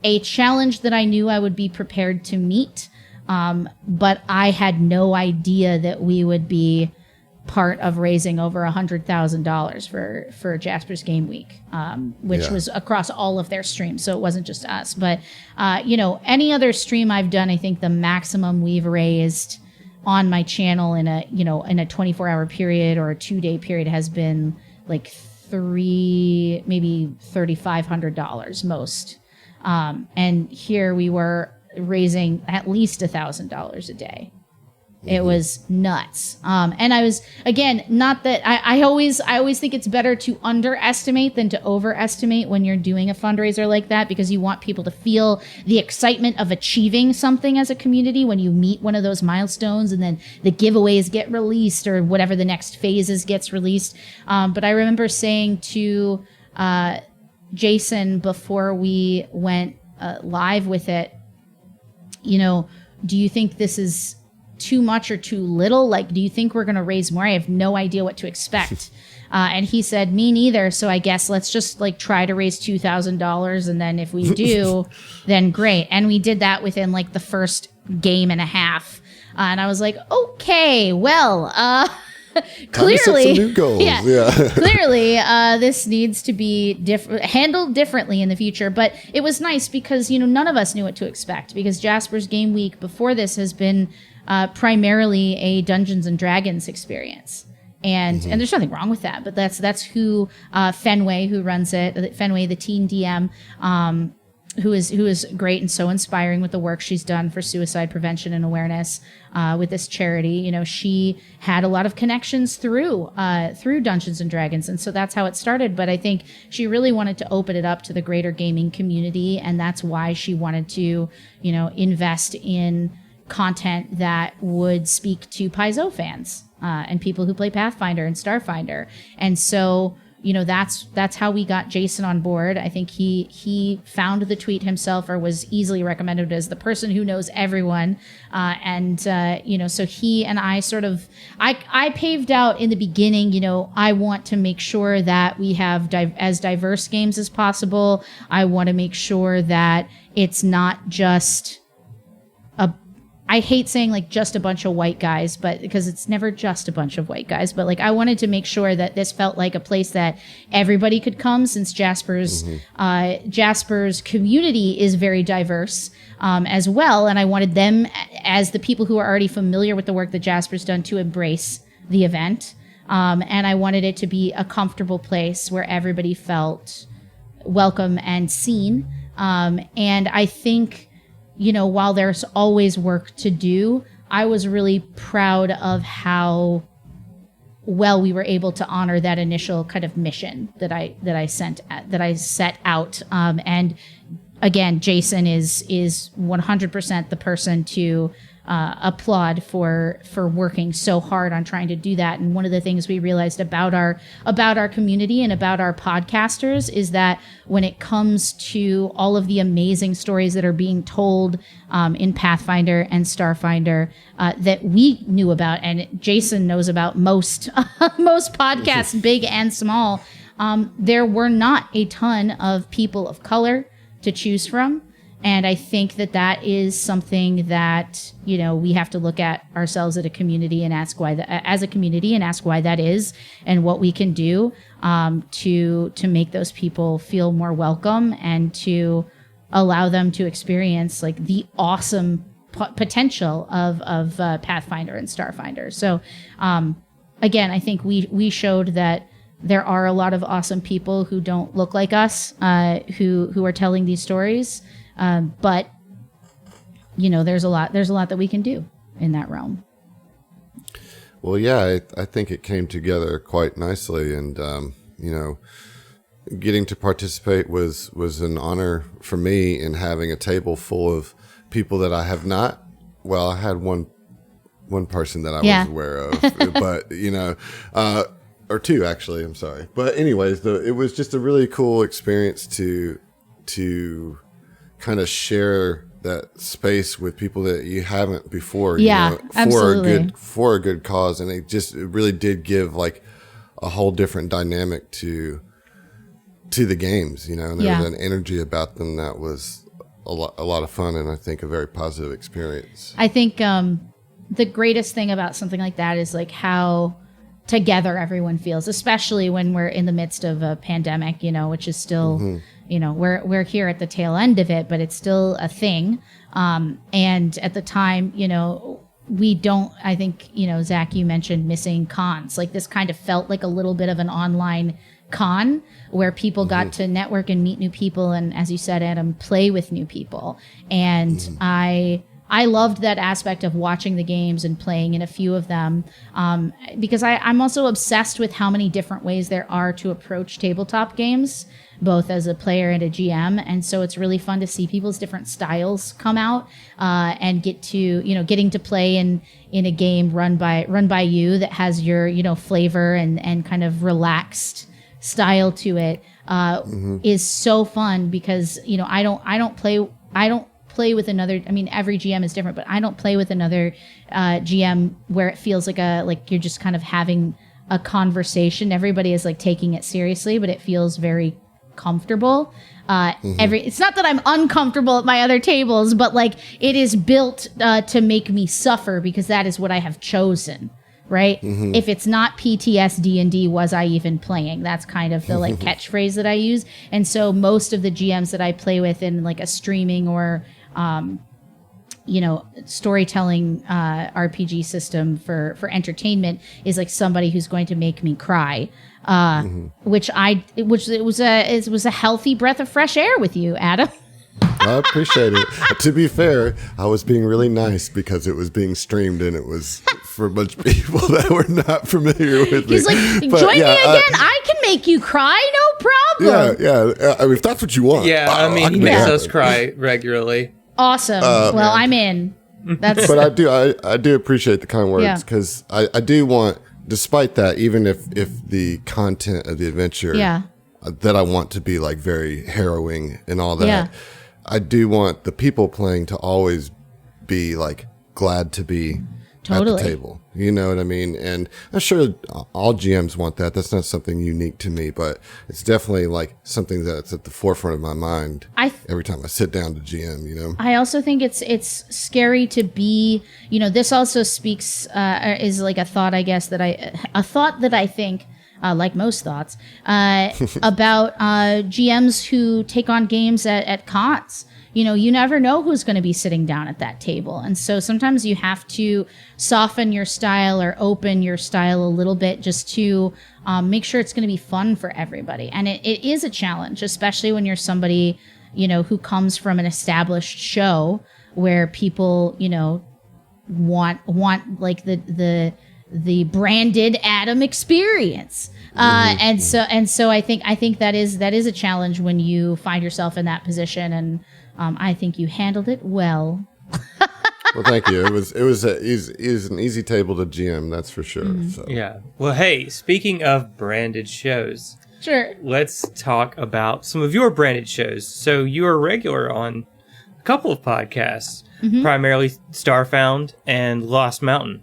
Speaker 3: a challenge that I knew I would be prepared to meet, but I had no idea that we would be part of raising over $100,000 for Jasper's Game Week, which was across all of their streams. So it wasn't just us, but any other stream I've done, I think the maximum we've raised on my channel in a 24-hour period or a 2-day period has been like maybe $3,500 most. And here we were raising at least $1,000 a day. It was nuts. And I was, again, not that I always think it's better to underestimate than to overestimate when you're doing a fundraiser like that, because you want people to feel the excitement of achieving something as a community when you meet one of those milestones and then the giveaways get released or whatever the next phases gets released. But I remember saying to Jason before we went live with it, do you think this is too much or too little? Like, do you think we're going to raise more? I have no idea what to expect. And he said, me neither. So I guess let's just try to raise $2,000. And then if we do, then great. And we did that within the first game and a half. And I was like, okay, well, clearly,
Speaker 2: some new goals.
Speaker 3: Clearly, this needs to be handled differently in the future. But it was nice because, none of us knew what to expect, because Jasper's Game Week before this has been primarily a Dungeons and Dragons experience. And there's nothing wrong with that, but that's who Fenway, who runs it, Fenway, the teen DM, who is great and so inspiring with the work she's done for suicide prevention and awareness with this charity. She had a lot of connections through Dungeons and Dragons, and so that's how it started. But I think she really wanted to open it up to the greater gaming community, and that's why she wanted to, invest in content that would speak to Paizo fans and people who play Pathfinder and Starfinder. And so, that's how we got Jason on board. I think he found the tweet himself, or was easily recommended as the person who knows everyone. So he and I I paved out in the beginning, I want to make sure that we have as diverse games as possible. I want to make sure that it's not just I hate saying just a bunch of white guys, but because it's never just a bunch of white guys, but I wanted to make sure that this felt like a place that everybody could come, since Jasper's community is very diverse as well. And I wanted them, as the people who are already familiar with the work that Jasper's done, to embrace the event. And I wanted it to be a comfortable place where everybody felt welcome and seen. And I think, while there's always work to do, I was really proud of how well we were able to honor that initial kind of mission that I set out. And again, Jason is 100% the person to applaud for working so hard on trying to do that. And one of the things we realized about our community and about our podcasters is that when it comes to all of the amazing stories that are being told in Pathfinder and Starfinder that we knew about, and Jason knows about most podcasts, big and small, there were not a ton of people of color to choose from. And I think that is something that, we have to look at ourselves as a community and ask why that is, and what we can do to make those people feel more welcome and to allow them to experience the awesome potential of Pathfinder and Starfinder. So again, I think we showed that there are a lot of awesome people who don't look like us, who are telling these stories. But there's a lot that we can do in that realm.
Speaker 2: Well, yeah, I think it came together quite nicely, and getting to participate was an honor for me in having a table full of people that I have not. Well, I had one person that I was aware of, but or two actually. I'm sorry, but anyways, it was just a really cool experience to kind of share that space with people that you haven't before.
Speaker 3: Absolutely.
Speaker 2: For a good cause, and it really did give like a whole different dynamic to the games. And there was an energy about them that was a lot of fun, and I think a very positive experience.
Speaker 3: I think the greatest thing about something like that is like how together everyone feels, especially when we're in the midst of a pandemic, which is still, we're here at the tail end of it, but it's still a thing. And at the time, we don't, I think, Zac, you mentioned missing cons. Like this kind of felt like a little bit of an online con where people got to network and meet new people. And as you said, Adam, play with new people. And I loved that aspect of watching the games and playing in a few of them, because I'm also obsessed with how many different ways there are to approach tabletop games, both as a player and a GM. And so it's really fun to see people's different styles come out, and getting to play in a game run by you that has your, flavor and kind of relaxed style to it, is so fun because, I don't play with another. I mean, every GM is different, but I don't play with another GM where it feels like you're just kind of having a conversation. Everybody is like taking it seriously, but it feels very comfortable. It's not that I'm uncomfortable at my other tables, but like it is built to make me suffer because that is what I have chosen. Right? If it's not PTSD&D, was I even playing? That's kind of the like catchphrase that I use. And so most of the GMs that I play with in like a streaming or storytelling RPG system for entertainment is like somebody who's going to make me cry. Which it was a healthy breath of fresh air with you, Adam.
Speaker 2: I appreciate it. To be fair, I was being really nice because it was being streamed and it was for a bunch of people that were not familiar with me.
Speaker 3: He's like, join me again. I can make you cry, no problem.
Speaker 2: Yeah. I mean, if that's what you want.
Speaker 1: Yeah, he makes us cry regularly.
Speaker 3: Awesome. I'm in.
Speaker 2: But I do appreciate the kind words because I do want, despite that, even if the content of the adventure that I want to be like very harrowing and all that, I do want the people playing to always be like glad to be at the table. You know what I mean? And I'm sure all GMs want that. That's not something unique to me, but it's definitely like something that's at the forefront of my mind every time I sit down to GM,
Speaker 3: I also think it's scary to be, this also speaks, is like a thought, I guess, that I think, like most thoughts, about GMs who take on games at cons. You never know who's going to be sitting down at that table. And so sometimes you have to soften your style or open your style a little bit just to make sure it's going to be fun for everybody. And it is a challenge, especially when you're somebody, who comes from an established show where people, want like the branded Adam experience. And so I think that is a challenge when you find yourself in that position. And I think you handled it well.
Speaker 2: Well, thank you. It was an easy table to GM, that's for sure. So.
Speaker 1: Yeah. Well, hey, speaking of branded shows,
Speaker 3: sure.
Speaker 1: Let's talk about some of your branded shows. So you are regular on a couple of podcasts, primarily Starfound and Lost Mountain,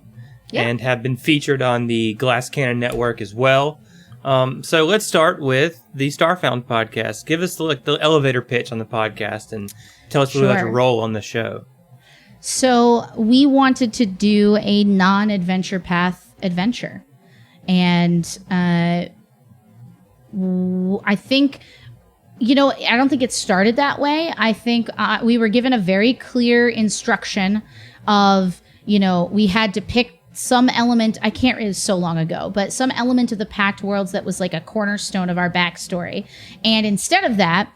Speaker 1: and have been featured on the Glass Cannon Network as well. So let's start with the Starfound podcast. Give us the elevator pitch on the podcast and tell us what we'd like to roll on the show.
Speaker 3: So we wanted to do a non-adventure path adventure. And I think, I don't think it started that way. I think we were given a very clear instruction of, we had to pick some element, it was so long ago, but some element of the Pact Worlds that was like a cornerstone of our backstory. And instead of that,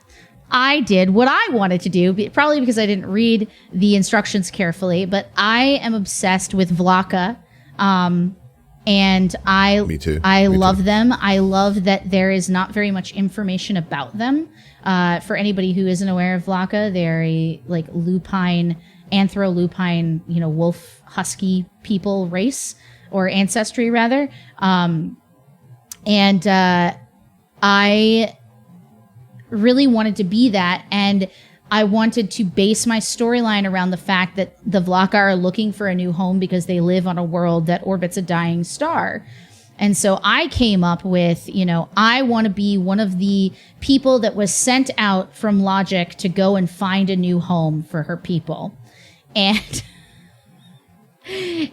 Speaker 3: I did what I wanted to do, probably because I didn't read the instructions carefully, but I am obsessed with Vlaka. And
Speaker 2: Me too.
Speaker 3: I
Speaker 2: Me
Speaker 3: love
Speaker 2: too.
Speaker 3: them. I love that there is not very much information about them. For anybody who isn't aware of Vlaka, they're a like lupine, anthrolupine, wolf husky people race or ancestry rather. And I really wanted to be that, and I wanted to base my storyline around the fact that the Vlaka are looking for a new home because they live on a world that orbits a dying star. And so I came up with, I want to be one of the people that was sent out from Logic to go and find a new home for her people. And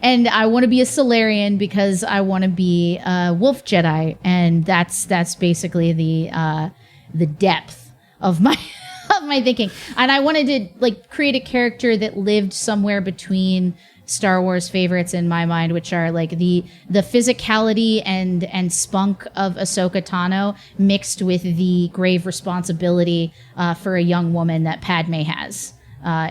Speaker 3: and I want to be a Solarian because I want to be a Wolf Jedi, and that's basically the depth of my of my thinking. And I wanted to create a character that lived somewhere between Star Wars favorites in my mind, which are like the physicality and spunk of Ahsoka Tano mixed with the grave responsibility for a young woman that Padme has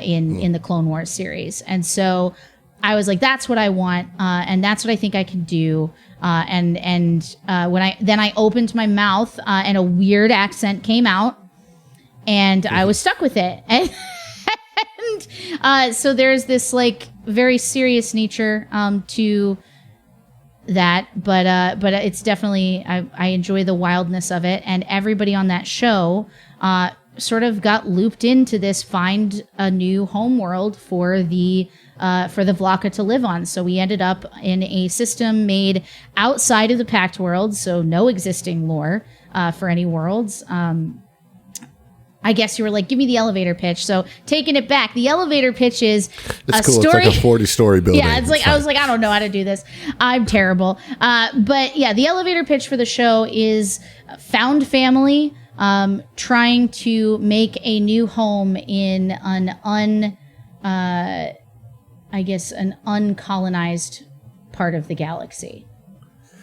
Speaker 3: in the Clone Wars series. And so I was like, that's what I want, and that's what I think I can do. When I opened my mouth and a weird accent came out, and I was stuck with it. And so there's this very serious nature to that, but it's definitely I enjoy the wildness of it, and everybody on that show sort of got looped into this find a new home world for the Vlaka to live on. So we ended up in a system made outside of the Pact world, so no existing lore for any worlds. I guess you were like, give me the elevator pitch. So taking it back, the elevator pitch is
Speaker 2: it's
Speaker 3: a
Speaker 2: cool.
Speaker 3: story.
Speaker 2: It's like a 40-story building.
Speaker 3: Yeah, it's like I was like, I don't know how to do this. I'm terrible. But yeah, the elevator pitch for the show is found family trying to make a new home in an uncolonized part of the galaxy.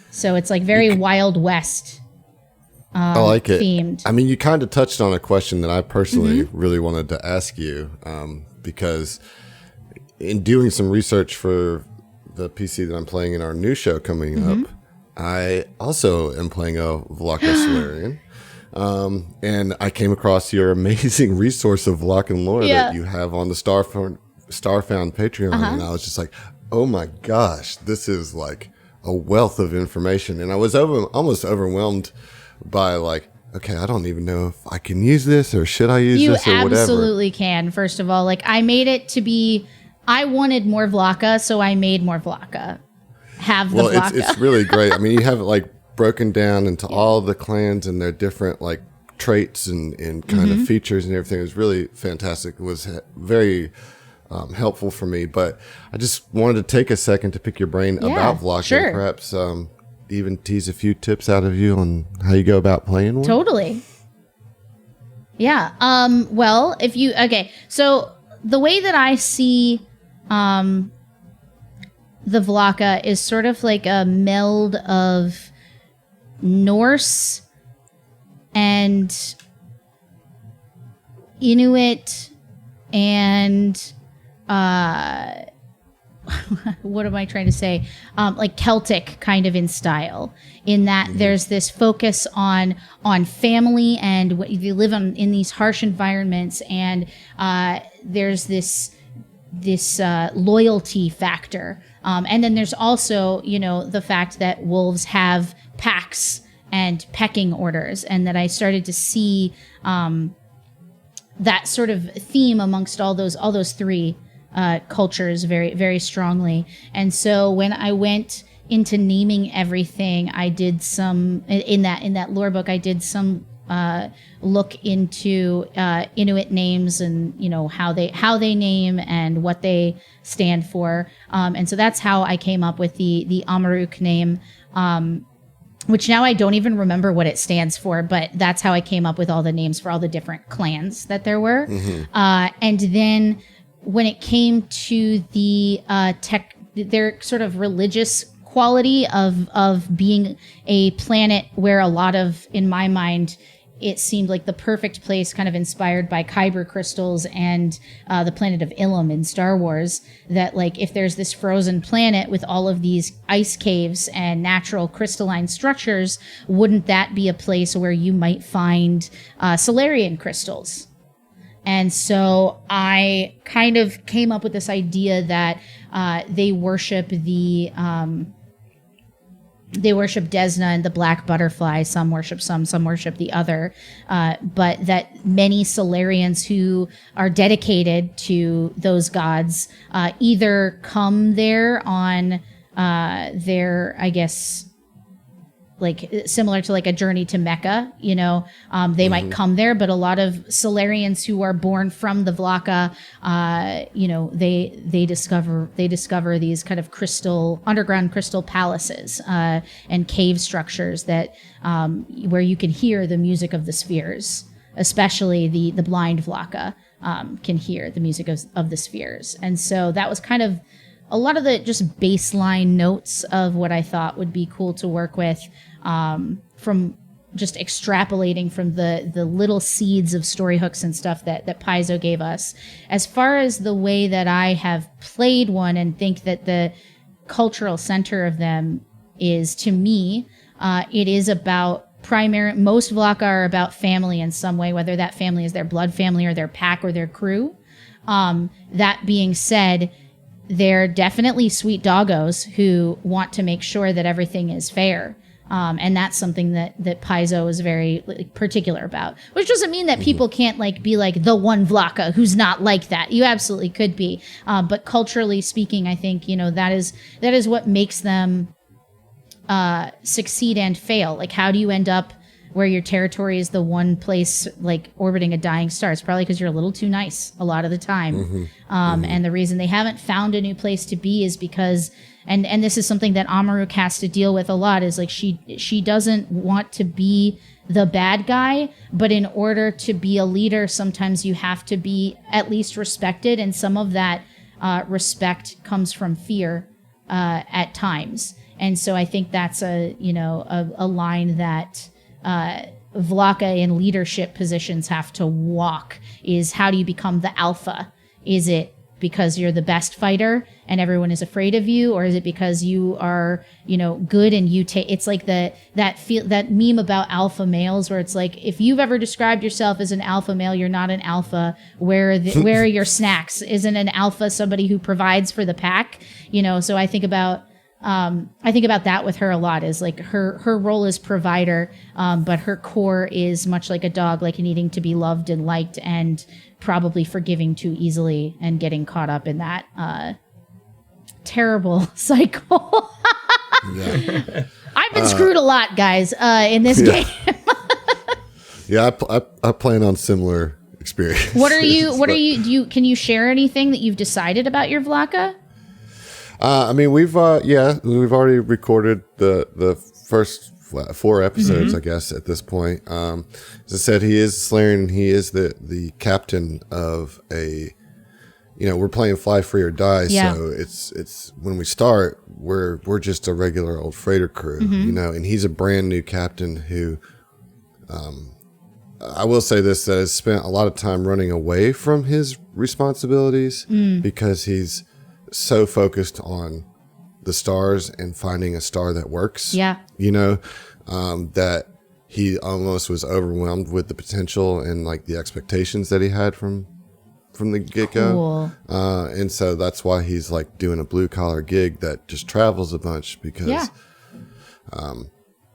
Speaker 3: So it's like very Wild West.
Speaker 2: I like it.
Speaker 3: Themed.
Speaker 2: I mean, you kind of touched on a question that I personally really wanted to ask you, because in doing some research for the PC that I'm playing in our new show coming up, I also am playing a Vlaka Solarian. And I came across your amazing resource of Vlakan lore that you have on the Starfound Patreon. And I was just like, oh my gosh, this is like a wealth of information. And I was almost overwhelmed by okay, I don't even know if I can use this or should I use this or whatever.
Speaker 3: You absolutely can. First of all, I made it to be, I wanted more Vlaka, so I made more Vlaka.
Speaker 2: Well, it's really great. I mean, you have it broken down into all the clans and their different traits and kind of features and everything. It was really fantastic. It was very helpful for me. But I just wanted to take a second to pick your brain about Vlaka.
Speaker 3: Sure.
Speaker 2: Perhaps even tease a few tips out of you on how you go about playing one.
Speaker 3: Totally. Yeah. Well, so the way that I see the Vlaka is sort of like a meld of Norse and Inuit and what am I trying to say? Celtic kind of in style, in that there's this focus on family, and you live in these harsh environments, and there's this loyalty factor. And then there's also, the fact that wolves have packs and pecking orders, and that I started to see that sort of theme amongst all those three cultures very, very strongly. And so when I went into naming everything, I did some in that lore book. I did some look into Inuit names and how they name and what they stand for. And so that's how I came up with the Amaruk name, which now I don't even remember what it stands for, but that's how I came up with all the names for all the different clans that there were. And then when it came to the their sort of religious quality of being a planet where a lot of, in my mind, it seemed like the perfect place, kind of inspired by Kyber crystals and the planet of Ilum in Star Wars, that like if there's this frozen planet with all of these ice caves and natural crystalline structures, wouldn't that be a place where you might find Solarian crystals? And so I kind of came up with this idea that they worship Desna and the black butterfly. Some worship some worship the other. But that many Solarians who are dedicated to those gods either come there on their, I guess, like similar to like a journey to Mecca, they might come there, but a lot of Solarians who are born from the Vlaka, they discover these kind of underground crystal palaces and cave structures that where you can hear the music of the spheres, especially the blind Vlaka can hear the music of the spheres. And so that was kind of a lot of the just baseline notes of what I thought would be cool to work with, from just extrapolating from the little seeds of story hooks and stuff that Paizo gave us. As far as the way that I have played one and think that the cultural center of them is, to me, it is about most Vlaka are about family in some way, whether that family is their blood family or their pack or their crew. That being said, they're definitely sweet doggos who want to make sure that everything is fair. And that's something that Paizo is very particular about, which doesn't mean that people can't be like the one Vlaka who's not like that. You absolutely could be. But culturally speaking, I think, that is what makes them succeed and fail. Like, how do you end up where your territory is the one place orbiting a dying star? It's probably because you're a little too nice a lot of the time. And the reason they haven't found a new place to be is because, and this is something that Amaruk has to deal with a lot, is she doesn't want to be the bad guy, but in order to be a leader, sometimes you have to be at least respected, and some of that respect comes from fear at times. And so I think that's a line that Vlaka in leadership positions have to walk, is how do you become the alpha? Is it because you're the best fighter and everyone is afraid of you, or is it because you are, good and you take? It's like that meme about alpha males, where it's like, if you've ever described yourself as an alpha male, you're not an alpha. Where are your snacks? Isn't an alpha somebody who provides for the pack? So I think about that with her a lot, is like her role as provider, but her core is much like a dog, needing to be loved and liked, and probably forgiving too easily and getting caught up in that terrible cycle.
Speaker 2: Yeah.
Speaker 3: I've been screwed a lot, guys, in this game.
Speaker 2: Yeah, I plan on similar experience.
Speaker 3: Can you share anything that you've decided about your Vlaka?
Speaker 2: We've already recorded the first 4 episodes, I guess, at this point. As I said, he is Solarian, and he is the captain of a, we're playing fly free or die. Yeah. So it's when we start, we're just a regular old freighter crew, and he's a brand new captain who, I will say this, that has spent a lot of time running away from his responsibilities because he's so focused on the stars and finding a star that works. Yeah. That he almost was overwhelmed with the potential and the expectations that he had from the get-go. Cool. And so that's why he's doing a blue collar gig that just travels a bunch, because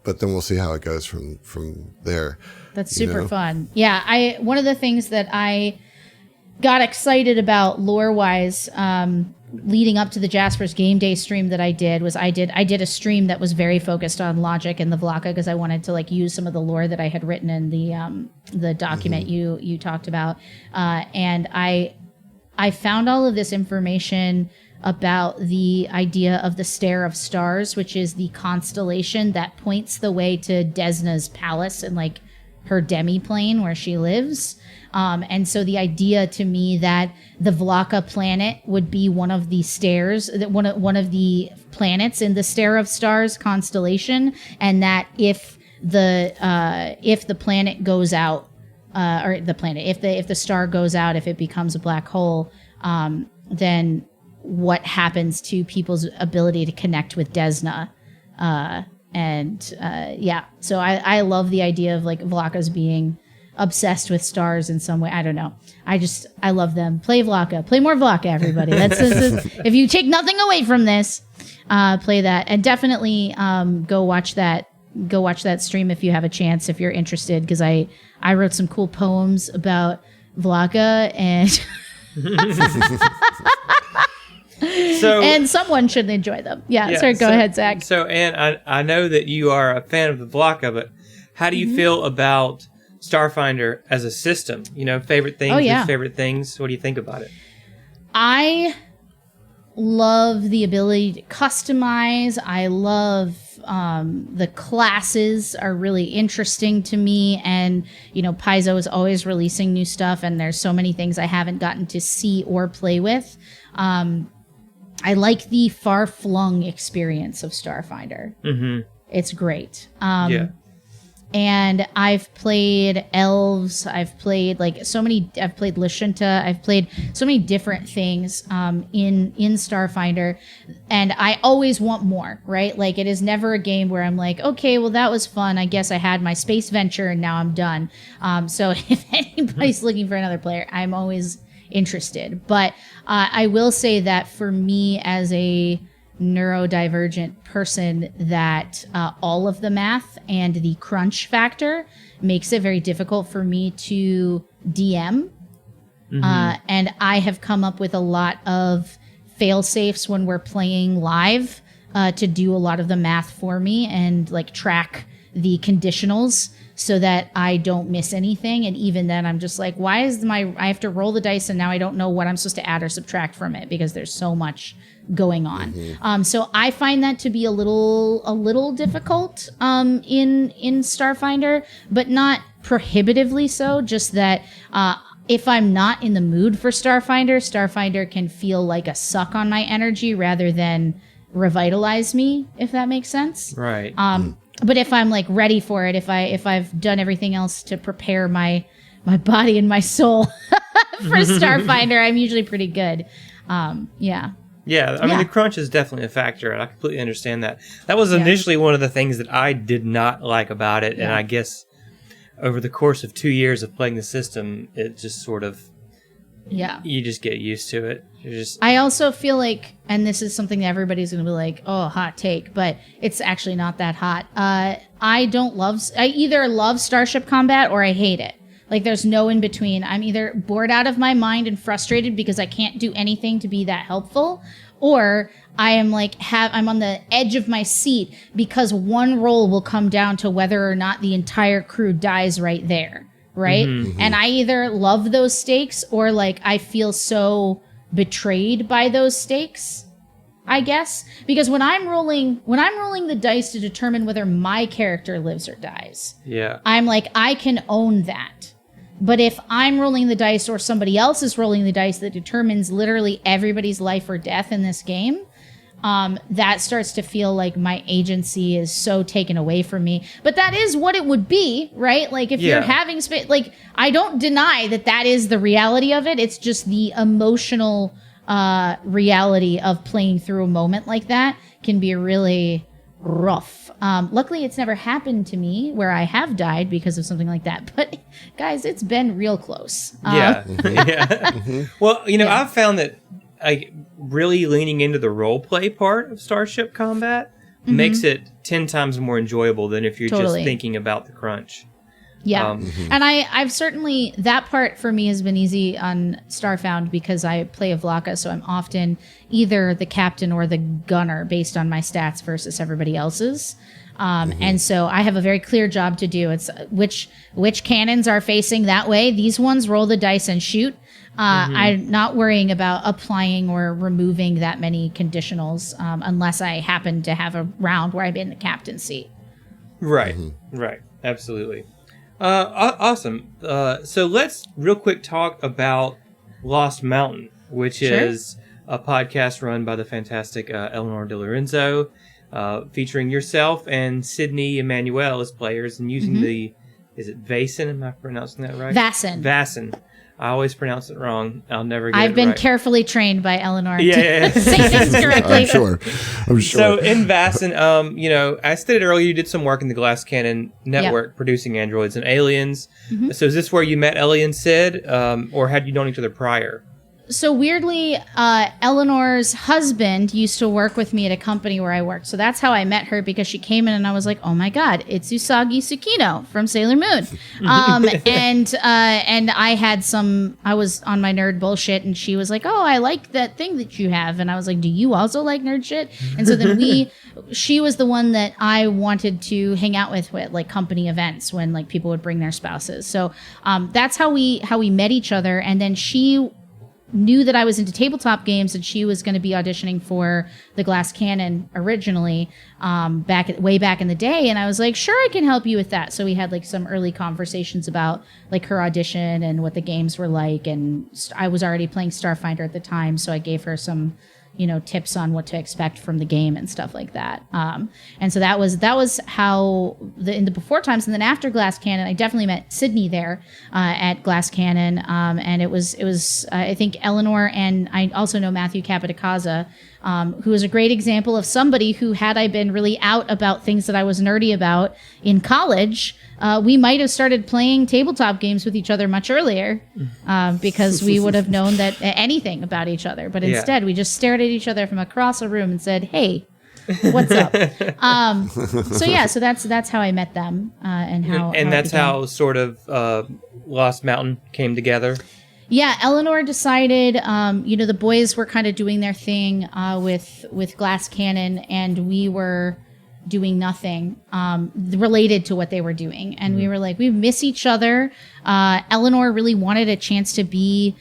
Speaker 2: but then we'll see how it goes from there.
Speaker 3: That's super fun. Yeah, one of the things that I got excited about lore-wise, leading up to the Jasper's Game Day stream that I did, was I did a stream that was very focused on logic and the Vlaka, because I wanted to use some of the lore that I had written in the document you talked about, and I found all of this information about the idea of the Stair of Stars, which is the constellation that points the way to Desna's palace and her demi-plane where she lives. And so the idea to me that the Vlaka planet would be one of the stairs, that one of the planets in the Stair of Stars constellation, and that if if the planet goes out, if the star goes out, if it becomes a black hole, then what happens to people's ability to connect with Desna? So I love the idea of like Vlakas being obsessed with stars in some way. I don't know. I love them. Play Vlaka. Play more Vlaka, everybody. That's if you take nothing away from this, play that, and definitely go watch that stream if you have a chance, if you're interested, because I wrote some cool poems about Vlaka and and someone should enjoy them. Yeah, sorry, go ahead, Zach.
Speaker 1: So, Anne, I know that you are a fan of the Vlaka, but how do you feel about Starfinder as a system? You know, favorite things, favorite things. What do you think about it? I
Speaker 3: love the ability to customize. I love the classes are really interesting to me, and Paizo is always releasing new stuff, and there's so many things I haven't gotten to see or play with. I like the far-flung experience of Starfinder. Mm-hmm. It's great. And I've played elves. I've played I've played Lashunta. I've played so many different things in Starfinder, and I always want more. Right? Like, it is never a game where I'm like, okay, well, that was fun. I guess I had my space venture, and now I'm done. So if anybody's looking for another player, I'm always interested. But I will say that for me, as a neurodivergent person, that all of the math and the crunch factor makes it very difficult for me to DM. And I have come up with a lot of fail safes when we're playing live to do a lot of the math for me and like track the conditionals so that I don't miss anything. And even then I'm just like, why is I have to roll the dice and now I don't know what I'm supposed to add or subtract from it because there's so much going on. So I find that to be a little difficult in Starfinder, but not prohibitively so. Just that if I'm not in the mood for Starfinder can feel like a suck on my energy rather than revitalize me, if that makes sense.
Speaker 1: Right.
Speaker 3: But if I'm like ready for it, if I've done everything else to prepare my body and my soul for Starfinder, I'm usually pretty good.
Speaker 1: Yeah, I mean, the crunch is definitely a factor, and I completely understand that. That was initially one of the things that I did not like about it, and I guess over the course of 2 years of playing the system, it just sort of... you just get used to it. I also feel like, and this is something that everybody's going to be like, oh, hot take, but it's actually not that hot. I either love Starship Combat or I hate it. Like, there's no in between. I'm either bored out of my mind and frustrated because I can't do anything to be that helpful, or I am like, I'm on the edge of my seat because one roll will come down to whether or not the entire crew dies right there. Right? Mm-hmm. And I either love those stakes or like I feel so betrayed by those stakes, I guess. Because when I'm rolling the dice to determine whether my character lives or dies, I'm like, I can own that. But if I'm rolling the dice or somebody else is rolling the dice that determines literally everybody's life or death in this game, that starts to feel like my agency is so taken away from me. But that is what it would be, right? Like, if you're having space, like, I don't deny that is the reality of it. It's just the emotional reality of playing through a moment like that can be really rough. Luckily, it's never happened to me where I have died because of something like that. But guys, it's been real close. Well, I've found that really leaning into the role play part of Starship Combat makes it 10 times more enjoyable than if you're just thinking about the crunch. And I've certainly, that part for me has been easy on Starfound because I play a Vlaka, so I'm often either the captain or the gunner based on my stats versus everybody else's. And so I have a very clear job to do. It's which cannons are facing that way. These ones roll the dice and shoot. I'm not worrying about applying or removing that many conditionals unless I happen to have a round where I'm in the captain's seat. Right, right. Absolutely. Awesome. So let's real quick talk about Lost Mountain, which is a podcast run by the fantastic Eleanor De Lorenzo. featuring yourself and Sydney Emmanuel as players and using the, is it Vaesen? Am I pronouncing that right? Vaesen. I always pronounce it wrong. I'll never get it right.
Speaker 3: I've been carefully trained by Eleanor
Speaker 1: to
Speaker 3: say things correctly.
Speaker 2: I'm sure.
Speaker 1: So in Vaesen, you know, I stated earlier, you did some work in the Glass Cannon network producing androids and aliens. So is this where you met Ellie and Sid, or had you known each other prior?
Speaker 3: So weirdly, Eleanor's husband used to work with me at a company where I worked. So that's how I met her, because she came in and I was like, oh my God, it's Usagi Tsukino from Sailor Moon. And I was on my nerd bullshit, and she was like, oh, I like that thing that you have. And I was like, do you also like nerd shit? And so then she was the one that I wanted to hang out with like company events when like people would bring their spouses. So that's how we met each other. And then she knew that I was into tabletop games, and she was going to be auditioning for the Glass Cannon originally, way back in the day. And I was like, sure, I can help you with that. So we had like some early conversations about like her audition and what the games were like. And I was already playing Starfinder at the time, so I gave her some, you know, tips on what to expect from the game and stuff like that. And so that was how in the before times. And then after Glass Cannon, I definitely met Sydney there at Glass Cannon. And it was I think Eleanor, and I also know Matthew Capitacasa, who is a great example of somebody who, had I been really out about things that I was nerdy about in college, we might have started playing tabletop games with each other much earlier, because we would have known that anything about each other. But instead, we just stared at each other from across a room and said, "Hey, what's up?" So that's how I met them, and
Speaker 1: that's how sort of Lost Mountain came together.
Speaker 3: Yeah, Eleanor decided, the boys were kind of doing their thing with Glass Cannon, and we were doing nothing related to what they were doing. And we were like, we miss each other. Eleanor really wanted a chance to be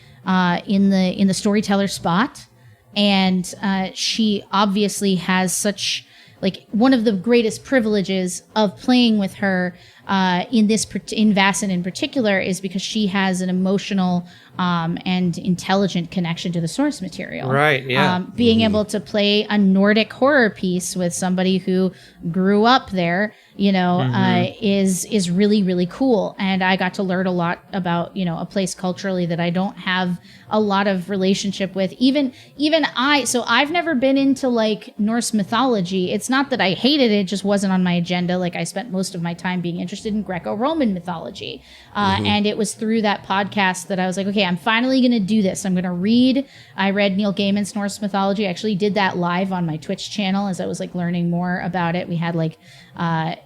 Speaker 3: in the storyteller spot. And she obviously has such, like, one of the greatest privileges of playing with her in Vaesen in particular is because she has an emotional and intelligent connection to the source material.
Speaker 1: Right, yeah.
Speaker 3: Being able to play a Nordic horror piece with somebody who grew up there, is really, really cool. And I got to learn a lot about, a place culturally that I don't have a lot of relationship with. So I've never been into like Norse mythology. It's not that I hated it, just wasn't on my agenda. Like, I spent most of my time being interested in Greco-Roman mythology. And it was through that podcast that I was like, okay, I'm finally going to do this. I'm going to read. I read Neil Gaiman's Norse mythology. I actually did that live on my Twitch channel as I was like learning more about it. We had like a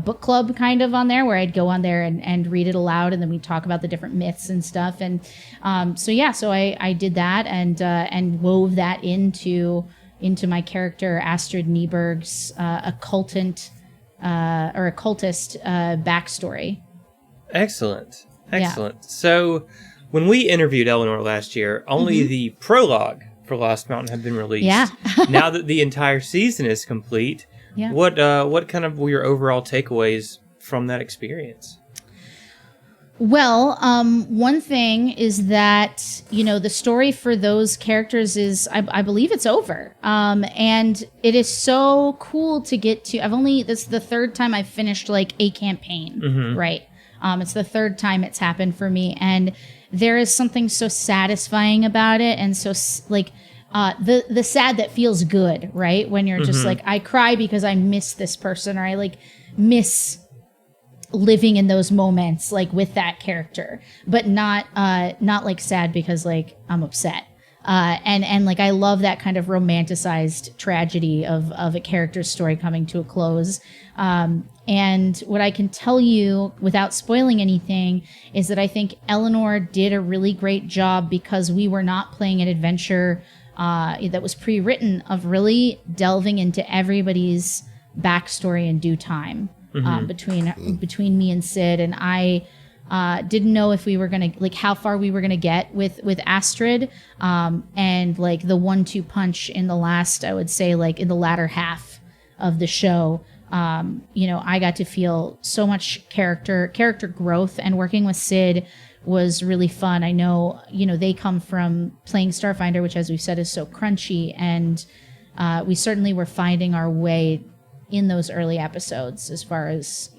Speaker 3: book club kind of on there where I'd go on there and read it aloud, and then we'd talk about the different myths and stuff. And so I did that and wove that into my character Astrid Nieberg's occultist backstory.
Speaker 1: Excellent. Yeah. So when we interviewed Eleanor last year, only the prologue for Lost Mountain had been released.
Speaker 3: Yeah.
Speaker 1: Now that the entire season is complete, what kind of were your overall takeaways from that experience?
Speaker 3: Well, one thing is that, the story for those characters is, I believe it's over. And it is so cool to get to. This is the third time I've finished like a campaign, right? It's the third time it's happened for me. And there is something so satisfying about it. And so like, the sad that feels good, right? When you're just like, I cry because I miss this person, or I like miss living in those moments like with that character, but not like sad because like I'm upset. And like, I love that kind of romanticized tragedy of a character's story coming to a close. And what I can tell you without spoiling anything is that I think Eleanor did a really great job, because we were not playing an adventure that was pre-written, of really delving into everybody's backstory in due time. Between me and Sid, and I didn't know if we were gonna, like, how far we were gonna get with Astrid, and like the 1-2 punch in the last, I would say, like in the latter half of the show. I got to feel so much character growth, and working with Sid was really fun. I know, they come from playing Starfinder, which, as we've said, is so crunchy, and we certainly were finding our way in those early episodes as far as,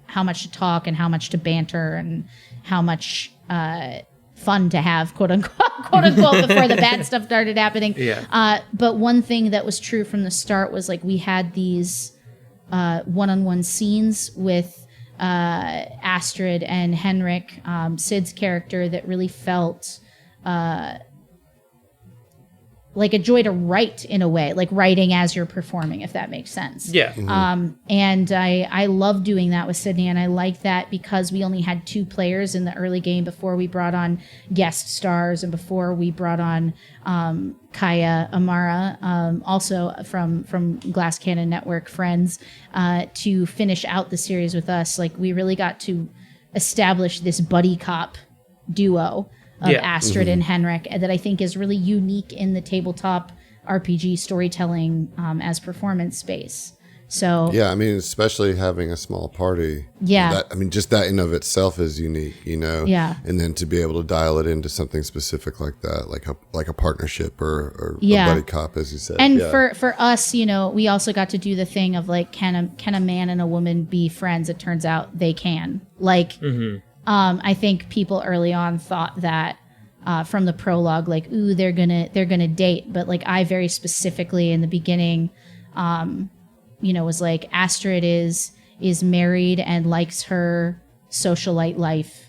Speaker 3: how much to talk and how much to banter and how much fun to have, quote unquote, before the bad stuff started happening.
Speaker 1: Yeah.
Speaker 3: But one thing that was true from the start was like we had these one-on-one scenes with Astrid and Henrik, Sid's character, that really felt like a joy to write in a way, like writing as you're performing, if that makes sense.
Speaker 1: Yeah.
Speaker 3: And I love doing that with Sydney, and I like that because we only had 2 players in the early game before we brought on guest stars and before we brought on Kaya Amara, also from Glass Cannon Network friends, to finish out the series with us. Like, we really got to establish this buddy cop duo of Astrid and Henrik that I think is really unique in the tabletop RPG storytelling as performance space. So
Speaker 2: yeah, I mean, especially having a small party.
Speaker 3: Yeah.
Speaker 2: Just that in of itself is unique,
Speaker 3: Yeah.
Speaker 2: And then to be able to dial it into something specific like that, like a partnership or a buddy cop, as you said.
Speaker 3: And for us, we also got to do the thing of like, can a man and a woman be friends? It turns out they can. Like, I think people early on thought that from the prologue, like, ooh, they're gonna date. But like, I very specifically in the beginning, was like, Astrid is married and likes her socialite life.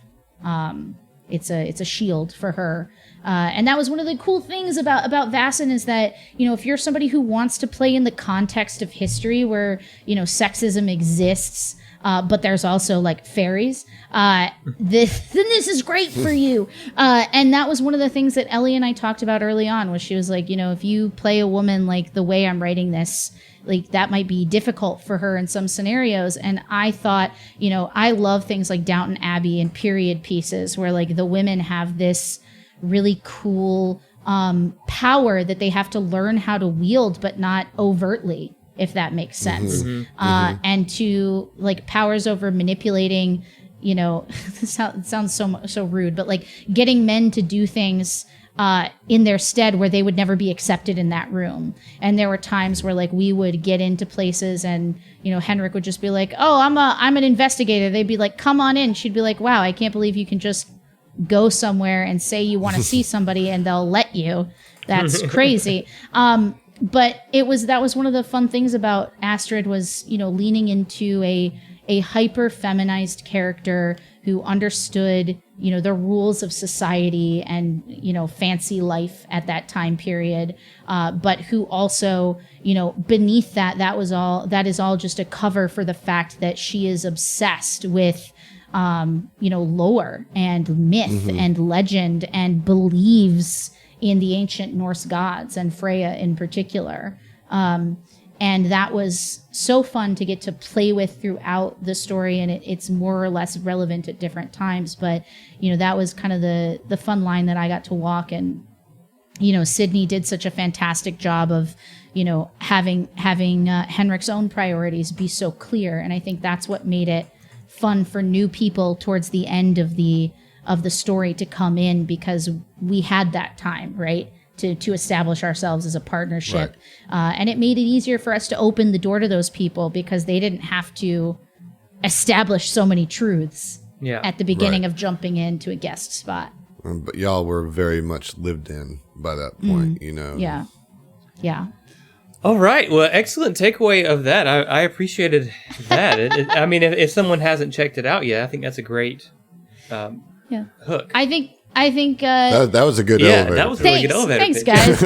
Speaker 3: It's a shield for her. And that was one of the cool things about Vaesen is that, if you're somebody who wants to play in the context of history where, sexism exists, but there's also like fairies, then this is great for you. And that was one of the things that Ellie and I talked about early on, was she was like, if you play a woman like the way I'm writing this, like that might be difficult for her in some scenarios. And I thought, I love things like Downton Abbey and period pieces where like the women have this really cool power that they have to learn how to wield, but not overtly, if that makes sense. And to like powers over manipulating, it sounds so rude, but like getting men to do things in their stead where they would never be accepted in that room. And there were times where like we would get into places and, Henrik would just be like, oh, I'm an investigator. They'd be like, come on in. She'd be like, wow, I can't believe you can just go somewhere and say you want to see somebody and they'll let you. That's crazy. But that was one of the fun things about Astrid was, leaning into a hyper feminized character who understood, the rules of society and, fancy life at that time period. But who also, beneath that is all just a cover for the fact that she is obsessed with, lore and myth and legend, and believes in the ancient Norse gods and Freya in particular. And that was so fun to get to play with throughout the story, and it's more or less relevant at different times. But, that was kind of the fun line that I got to walk. And, Sydney did such a fantastic job of, having Henrik's own priorities be so clear. And I think that's what made it fun for new people towards the end of the story to come in, because we had that time, right, to establish ourselves as a partnership. Right. And it made it easier for us to open the door to those people because they didn't have to establish so many truths at the beginning of jumping into a guest spot.
Speaker 2: But y'all were very much lived in by that point,
Speaker 3: Yeah. Yeah.
Speaker 1: All right. Well, excellent takeaway of that. I appreciated that. I mean, if someone hasn't checked it out yet, I think that's a great hook.
Speaker 3: I think
Speaker 2: that was a good elevator.
Speaker 1: That was a really good elevator.
Speaker 3: Thanks, guys.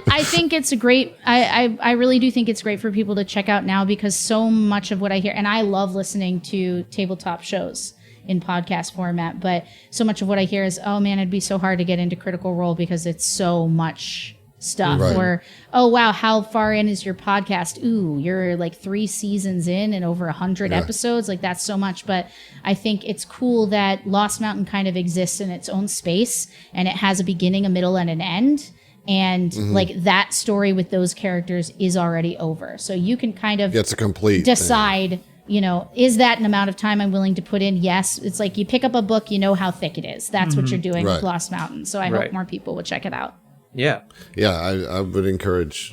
Speaker 3: I think it's a great. I really do think it's great for people to check out now, because so much of what I hear, and I love listening to tabletop shows in podcast format, but so much of what I hear is, oh man, it'd be so hard to get into Critical Role because it's so much stuff.
Speaker 2: Right.
Speaker 3: Or, oh wow, how far in is your podcast? Ooh, you're like 3 seasons in and over 100 episodes. Like, that's so much. But I think it's cool that Lost Mountain kind of exists in its own space, and it has a beginning, a middle, and an end. And like that story with those characters is already over. So you can kind of
Speaker 2: it's a complete
Speaker 3: decide, is that an amount of time I'm willing to put in? Yes. It's like you pick up a book, how thick it is. That's what you're doing with Lost Mountain. So I hope more people will check it out.
Speaker 1: Yeah.
Speaker 2: Yeah, I would encourage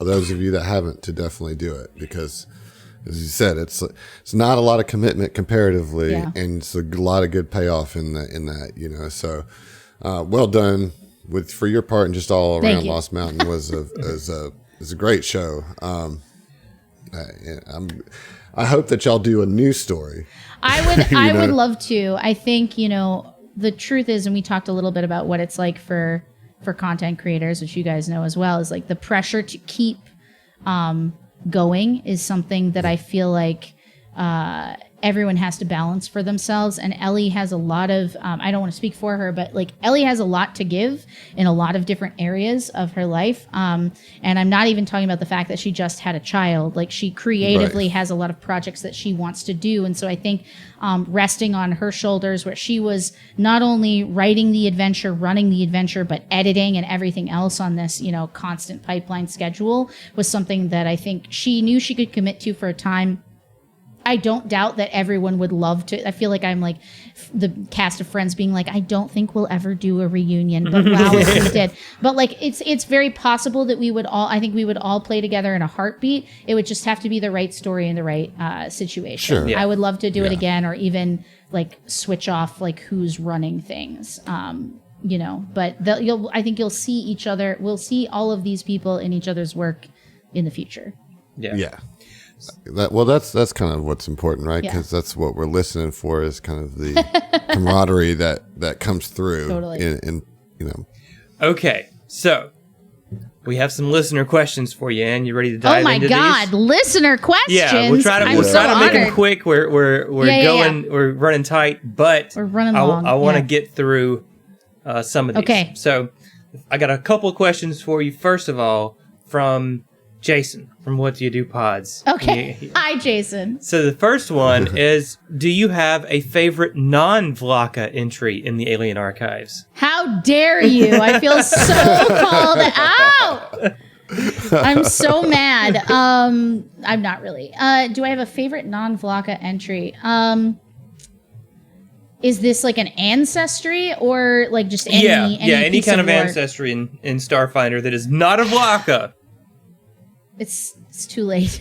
Speaker 2: those of you that haven't to definitely do it because, as you said, it's not a lot of commitment comparatively, and it's a lot of good payoff in that. So well done for your part and just all around. Lost Mountain was a great show. I hope that y'all do a new story.
Speaker 3: I would love to. I think the truth is, and we talked a little bit about what it's like for content creators, which you guys know as well, is like the pressure to keep going is something that I feel like everyone has to balance for themselves. And Ellie has a lot of, I don't want to speak for her, but like Ellie has a lot to give in a lot of different areas of her life. And I'm not even talking about the fact that she just had a child. Like she creatively has a lot of projects that she wants to do. And so I think resting on her shoulders, where she was not only writing the adventure, running the adventure, but editing and everything else on this, constant pipeline schedule was something that I think she knew she could commit to for a time. I don't doubt that everyone would love to. I feel like I'm like the cast of Friends being like, I don't think we'll ever do a reunion, but wow, if we did. But like, it's very possible that we would all play together in a heartbeat. It would just have to be the right story and the right situation.
Speaker 2: Sure.
Speaker 3: Yeah. I would love to do it again, or even like switch off like who's running things. But I think you'll see each other. We'll see all of these people in each other's work in the future.
Speaker 2: Yeah. That's kind of what's important, right? Because that's what we're listening for, is kind of the camaraderie that comes through.
Speaker 3: Totally.
Speaker 1: Okay, so we have some listener questions for you, and you ready to dive into these?
Speaker 3: Oh my God, listener questions!
Speaker 1: Yeah, we'll try to make them quick. We're running tight, but
Speaker 3: we're running long.
Speaker 1: I want to get through some of these.
Speaker 3: Okay.
Speaker 1: So I got a couple of questions for you. First of all, from Jason from What Do You Do Pods.
Speaker 3: Okay. Hi, Jason.
Speaker 1: So the first one is, do you have a favorite non-Vlaka entry in the Alien Archives?
Speaker 3: How dare you? I feel so called out. I'm so mad. I'm not really. Do I have a favorite non-Vlaka entry? Is this like an ancestry or like just any
Speaker 1: any
Speaker 3: piece
Speaker 1: kind of
Speaker 3: lore?
Speaker 1: ancestry in Starfinder that is not a Vlaka?
Speaker 3: It's too late.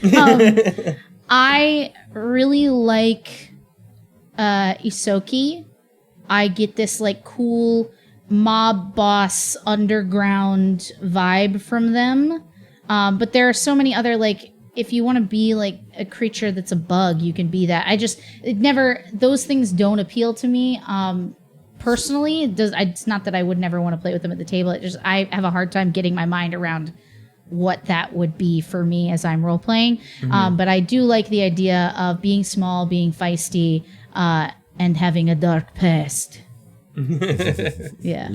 Speaker 3: I really like Isoki. I get this like cool mob boss underground vibe from them. But there are so many other, like, if you want to be like a creature that's a bug, you can be that. Those things don't appeal to me. Personally, it's not that I would never want to play with them at the table. I have a hard time getting my mind around what that would be for me as I'm role playing. But I do like the idea of being small, being feisty, and having a dark past. Yeah,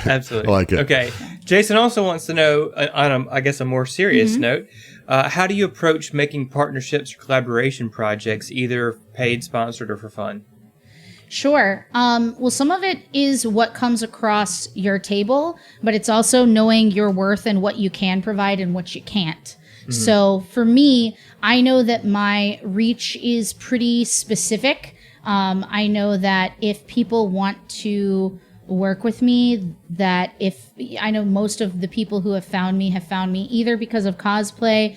Speaker 1: absolutely.
Speaker 2: I like it.
Speaker 1: Okay, Jason also wants to know, on a more serious note, how do you approach making partnerships or collaboration projects, either paid, sponsored, or for fun?
Speaker 3: Sure. Well, some of it is what comes across your table, but it's also knowing your worth and what you can provide and what you can't. So for me, I know that my reach is pretty specific. I know that if people want to work with me, I know most of the people who have found me either because of cosplay,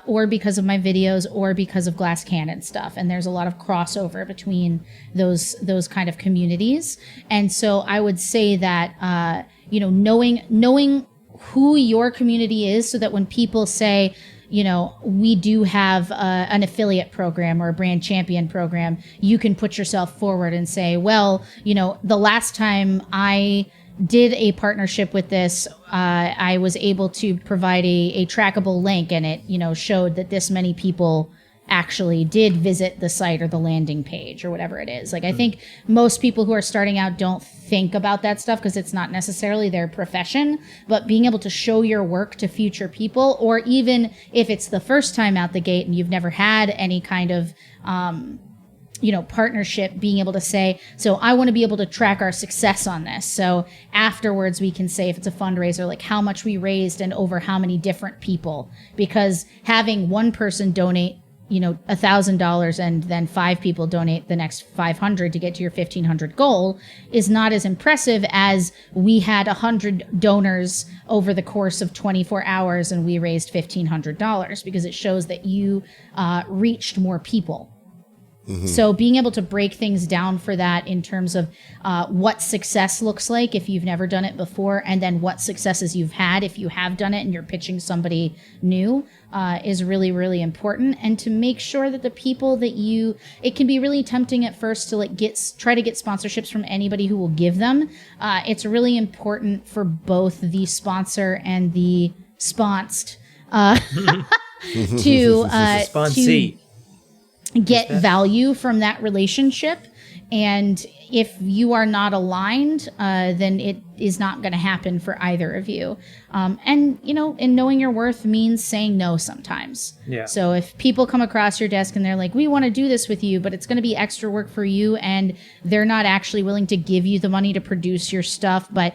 Speaker 3: or because of my videos, or because of Glass Cannon stuff. And there's a lot of crossover between those kind of communities. And so I would say that, knowing who your community is, so that when people say, we do have an affiliate program or a brand champion program, you can put yourself forward and say, well, the last time I did a partnership with this, I was able to provide a trackable link, and it, showed that this many people actually did visit the site or the landing page or whatever it is. Like, I think most people who are starting out don't think about that stuff because it's not necessarily their profession, but being able to show your work to future people, or even if it's the first time out the gate and you've never had any kind of, partnership, being able to say, so I want to be able to track our success on this. So afterwards we can say, if it's a fundraiser, like how much we raised and over how many different people, because having one person donate $1,000 and then 5 people donate the next 500 to get to your 1,500 goal is not as impressive as we had 100 donors over the course of 24 hours and we raised $1,500, because it shows that you reached more people. So being able to break things down for that in terms of what success looks like if you've never done it before, and then what successes you've had if you have done it and you're pitching somebody new is really, really important. And to make sure that the people that it can be really tempting at first to like try to get sponsorships from anybody who will give them. It's really important for both the sponsor and the sponsed to get value from that relationship. And if you are not aligned, then it is not going to happen for either of you. And knowing your worth means saying no sometimes.
Speaker 1: Yeah.
Speaker 3: So if people come across your desk and they're like, we want to do this with you, but it's going to be extra work for you, and they're not actually willing to give you the money to produce your stuff, but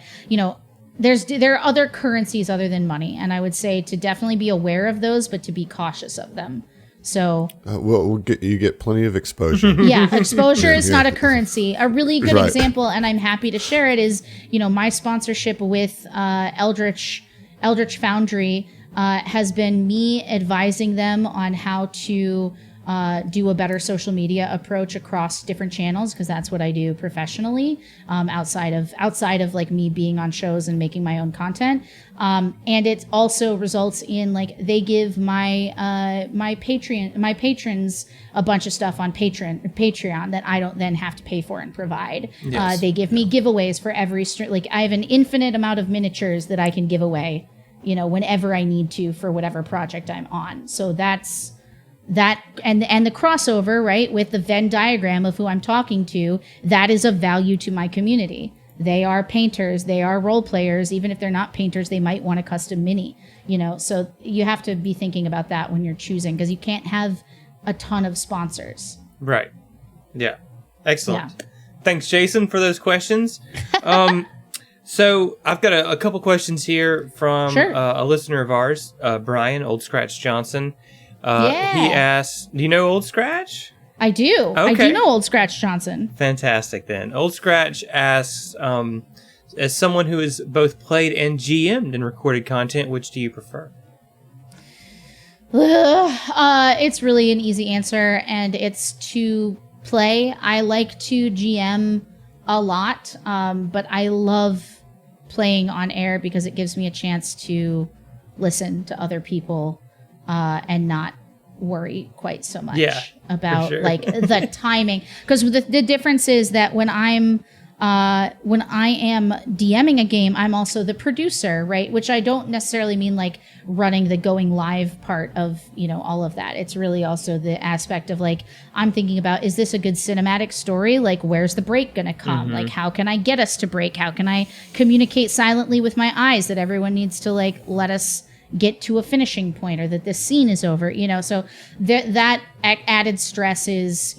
Speaker 3: there are other currencies other than money. And I would say to definitely be aware of those, but to be cautious of them. So
Speaker 2: you get plenty of exposure.
Speaker 3: Yeah, exposure is not a currency. A really good example, and I'm happy to share it, is my sponsorship with Eldritch Foundry has been me advising them on how to do a better social media approach across different channels, because that's what I do professionally, outside of like me being on shows and making my own content. And it also results in like they give my patrons a bunch of stuff on Patreon that I don't then have to pay for and provide. Yes. They give me giveaways for every like I have an infinite amount of miniatures that I can give away, whenever I need to for whatever project I'm on. So that's that, and the crossover, right, with the Venn diagram of who I'm talking to, that is of value to my community. They are painters, they are role players. Even if they're not painters, they might want a custom mini, so you have to be thinking about that when you're choosing, because you can't have a ton of sponsors.
Speaker 1: Right. Yeah. Excellent. Yeah. Thanks, Jason, for those questions. So I've got a couple questions here from a listener of ours, Brian Old Scratch Johnson. He asks, do you know Old Scratch?
Speaker 3: I do. Okay. I do know Old Scratch Johnson.
Speaker 1: Fantastic, then. Old Scratch asks, as someone who has both played and GM'd and recorded content, which do you prefer?
Speaker 3: It's really an easy answer, and it's to play. I like to GM a lot, but I love playing on air because it gives me a chance to listen to other people and not worry quite so much about like the timing. Because the difference is that when I am DMing a game, I'm also the producer, right? Which I don't necessarily mean like running the going live part of, all of that. It's really also the aspect of like, I'm thinking about, is this a good cinematic story? Like, where's the break going to come? Mm-hmm. Like, how can I get us to break? How can I communicate silently with my eyes that everyone needs to like, let us get to a finishing point, or that this scene is over, so that added stress is,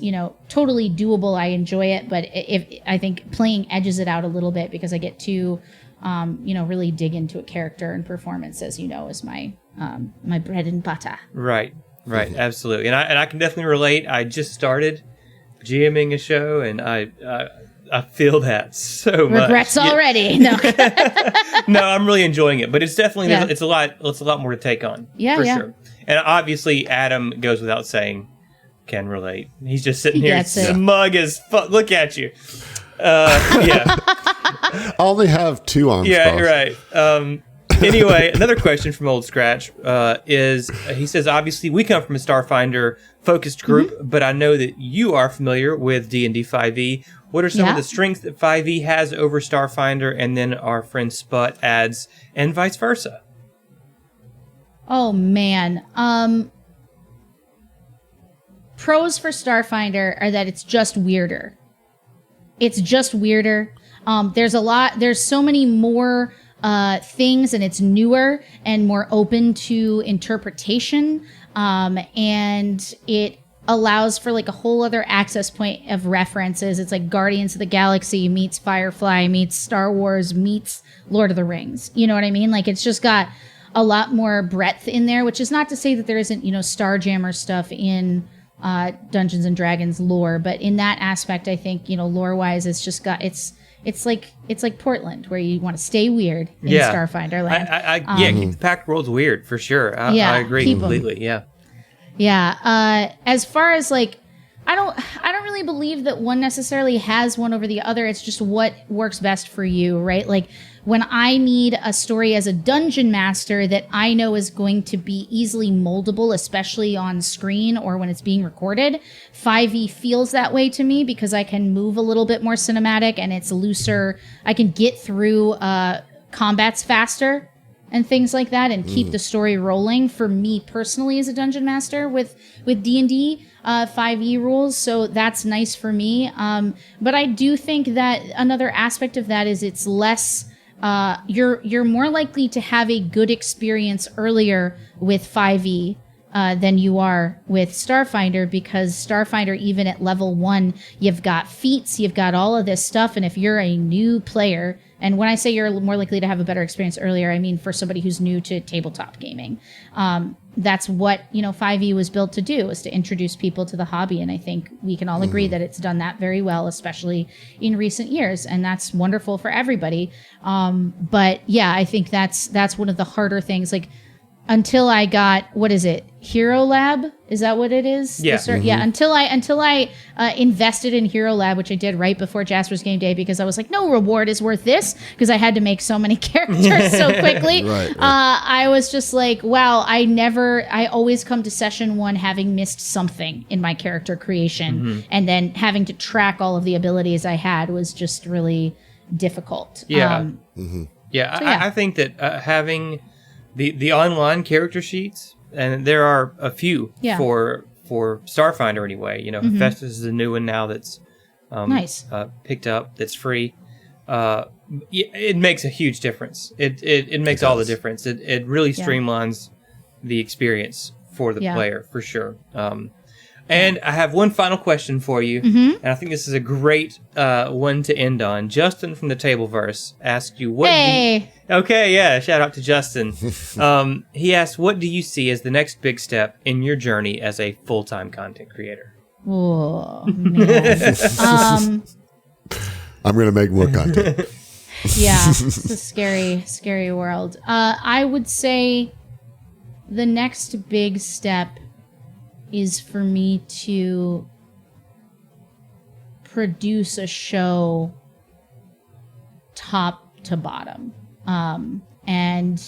Speaker 3: totally doable. I enjoy it, but I think playing edges it out a little bit, because I get to, really dig into a character, and performance, as is my bread and butter.
Speaker 1: Right, absolutely, and I can definitely relate. I just started GMing a show, and I feel that so much.
Speaker 3: Regrets already. No.
Speaker 1: No, I'm really enjoying it, but it's definitely it's a lot more to take on.
Speaker 3: Yeah,
Speaker 1: for sure. And obviously, Adam goes without saying, can relate. He's just sitting here smug as fuck. Look at you. Yeah.
Speaker 2: I only have 2 arms.
Speaker 1: Yeah, right. Anyway, another question from Old Scratch is, he says, obviously we come from a Starfinder focused group, but I know that you are familiar with D&D 5e. What are some of the strengths that 5e has over Starfinder, and then our friend Sput adds, and vice versa?
Speaker 3: Oh, man. Pros for Starfinder are that it's just weirder. There's so many more things, and it's newer and more open to interpretation, and it allows for like a whole other access point of references. It's like Guardians of the Galaxy meets Firefly meets Star Wars meets Lord of the Rings. You know what I mean? Like, it's just got a lot more breadth in there, which is not to say that there isn't, Starjammer stuff in Dungeons and Dragons lore, but in that aspect, I think, lore wise, it's just got it's like Portland, where you want to stay weird in Starfinder land.
Speaker 1: Keep the Pact Worlds weird for sure. I agree completely.
Speaker 3: Yeah. As far as like, I don't really believe that one necessarily has one over the other. It's just what works best for you, right? Like when I need a story as a dungeon master that I know is going to be easily moldable, especially on screen or when it's being recorded, 5e feels that way to me because I can move a little bit more cinematic and it's looser. I can get through combats faster and things like that and keep the story rolling for me personally as a dungeon master with D&D 5e rules. So that's nice for me. But I do think that another aspect of that is it's less... you're more likely to have a good experience earlier with 5e than you are with Starfinder, because Starfinder, even at level 1, you've got feats, you've got all of this stuff, and if you're a new player, and when I say you're more likely to have a better experience earlier, I mean for somebody who's new to tabletop gaming. That's what 5e was built to do, is to introduce people to the hobby, and I think we can all agree that it's done that very well, especially in recent years, and that's wonderful for everybody. But yeah, I think that's one of the harder things. Like until I got, what is it, Hero Lab? Is that what it is?
Speaker 1: Yeah.
Speaker 3: Yeah. Until I invested in Hero Lab, which I did right before Jasper's Game Day, because I was like, no reward is worth this, because I had to make so many characters so quickly.
Speaker 2: Right.
Speaker 3: I was just like, wow, I always come to session 1 having missed something in my character creation, and then having to track all of the abilities I had was just really difficult.
Speaker 1: Yeah. I think that having the online character sheets, and there are a few for Starfinder anyway. Hephaestus is a new one now that's
Speaker 3: nice.
Speaker 1: Picked up, that's free. It makes a huge difference. It makes all the difference. It really streamlines the experience for the player, for sure. And I have one final question for you, and I think this is a great one to end on. Justin from the Tableverse asked you, shout out to Justin. He asked, what do you see as the next big step in your journey as a full-time content creator?
Speaker 3: Oh, man.
Speaker 2: I'm going to make more content.
Speaker 3: Yeah, it's a scary, scary world. I would say the next big step is for me to produce a show top to bottom. And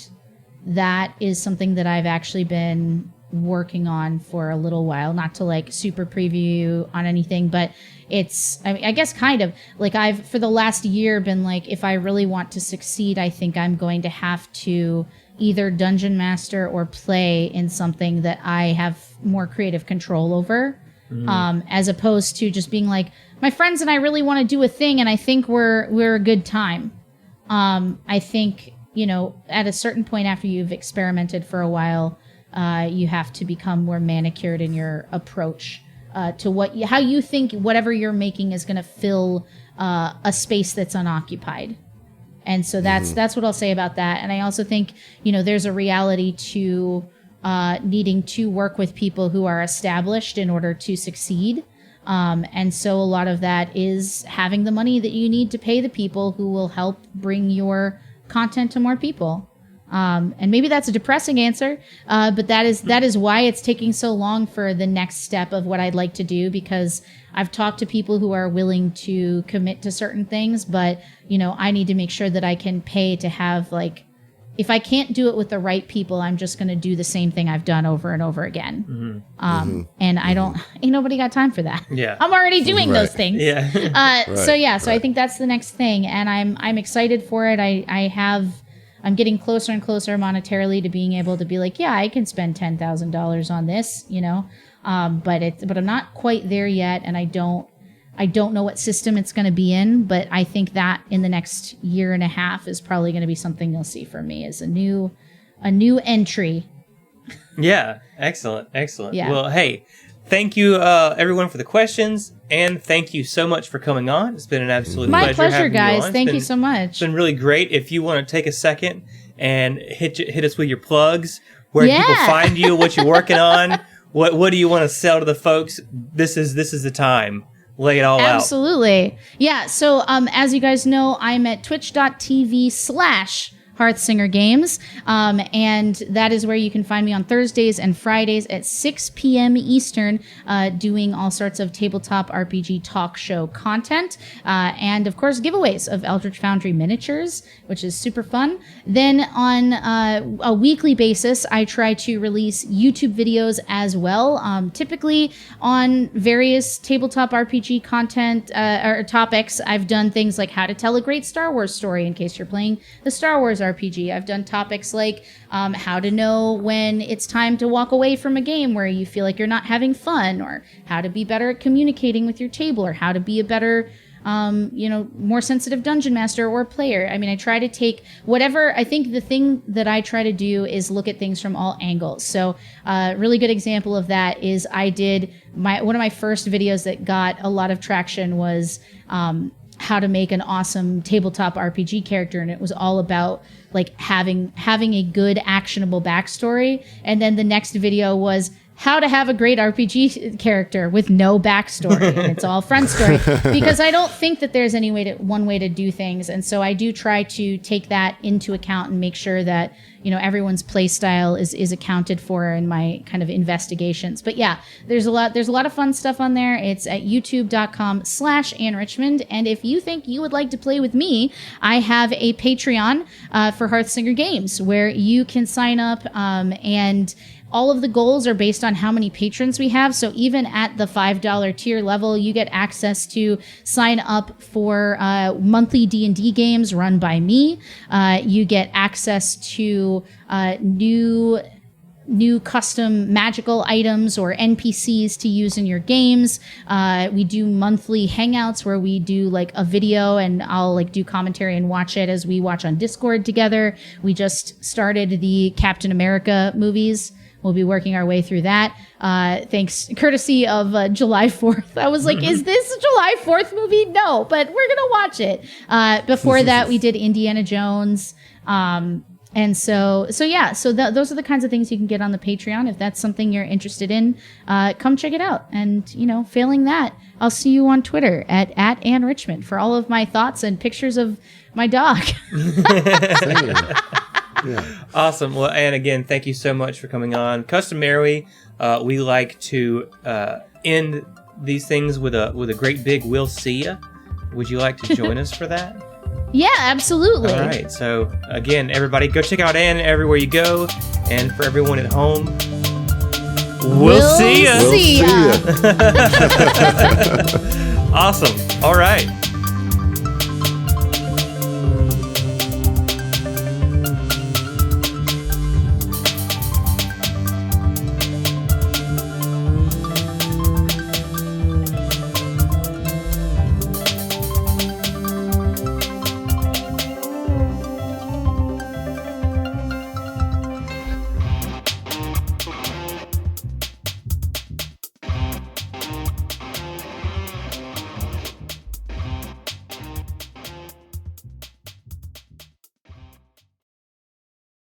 Speaker 3: that is something that I've actually been working on for a little while, not to like super preview on anything, but I guess kind of like I've for the last year been like, if I really want to succeed, I think I'm going to have to either dungeon master or play in something that I have more creative control over, as opposed to just being like, my friends and I really want to do a thing and I think we're a good time. I think, at a certain point after you've experimented for a while, you have to become more manicured in your approach to how you think whatever you're making is going to fill a space that's unoccupied. And so that's what I'll say about that. And I also think, there's a reality to needing to work with people who are established in order to succeed. And so a lot of that is having the money that you need to pay the people who will help bring your content to more people. And maybe that's a depressing answer, but that is why it's taking so long for the next step of what I'd like to do, because I've talked to people who are willing to commit to certain things, but, I need to make sure that I can pay to have, like, if I can't do it with the right people, I'm just going to do the same thing I've done over and over again. And ain't nobody got time for that.
Speaker 1: Yeah.
Speaker 3: I'm already doing those things.
Speaker 1: Yeah.
Speaker 3: So I think that's the next thing. And I'm excited for it. I'm getting closer and closer monetarily to being able to be like, yeah, I can spend $10,000 on this, but I'm not quite there yet. And I don't know what system it's going to be in, but I think that in the next year and a half is probably going to be something you'll see from me as a new entry.
Speaker 1: Yeah. Excellent.
Speaker 3: Yeah.
Speaker 1: Well, hey, thank you, everyone, for the questions, and thank you so much for coming on. It's been an absolute
Speaker 3: pleasure,
Speaker 1: having
Speaker 3: guys.
Speaker 1: you on.
Speaker 3: Thank you so much.
Speaker 1: It's been really great. If you want to take a second and hit us with your plugs. Where can people find you? What you're working on? What do you want to sell to the folks? This is the time. Lay it all out.
Speaker 3: Absolutely. Yeah. So as you guys know, I'm at twitch.tv/Hearthsinger Games. And that is where you can find me on Thursdays and Fridays at 6 p.m. Eastern, doing all sorts of tabletop RPG talk show content. And of course, giveaways of Eldritch Foundry miniatures, which is super fun. Then on a weekly basis, I try to release YouTube videos as well, typically on various tabletop RPG content or topics. I've done things like how to tell a great Star Wars story in case you're playing the Star Wars RPG. I've done topics like how to know when it's time to walk away from a game where you feel like you're not having fun, or how to be better at communicating with your table, or how to be a better, more sensitive dungeon master or player. I mean, I try to take whatever. I think the thing that I try to do is look at things from all angles. So a really good example of that is I did one of my first videos that got a lot of traction was how to make an awesome tabletop RPG character, and it was all about like having a good actionable backstory. And then the next video was how to have a great RPG character with no backstory, and it's all front story, because I don't think that there's one way to do things. And so I do try to take that into account and make sure that, everyone's play style is accounted for in my kind of investigations. But yeah, there's a lot of fun stuff on there. It's at youtube.com/Ann Richmond. And if you think you would like to play with me, I have a Patreon for Hearthsinger Games where you can sign up, and all of the goals are based on how many patrons we have. So even at the $5 tier level, you get access to sign up for monthly D&D games run by me. You get access to new custom magical items or NPCs to use in your games. We do monthly hangouts where we do like a video, and I'll like do commentary and watch it as we watch on Discord together. We just started the Captain America movies. We'll be working our way through that. Thanks, courtesy of July 4th. I was like, is this a July 4th movie? No, but we're going to watch it. Before that, we did Indiana Jones. And so those are the kinds of things you can get on the Patreon. If that's something you're interested in, come check it out. And, failing that, I'll see you on Twitter at Ann Richmond for all of my thoughts and pictures of my dog.
Speaker 2: Yeah.
Speaker 1: Awesome. Well, Ann, again, thank you so much for coming on. Customarily, we like to end these things with a great big "we'll see ya." Would you like to join us for that?
Speaker 3: Yeah, absolutely.
Speaker 1: All right. So again, everybody, go check out Ann everywhere you go, and for everyone at home, we'll see ya.
Speaker 3: See ya.
Speaker 1: Awesome. All right.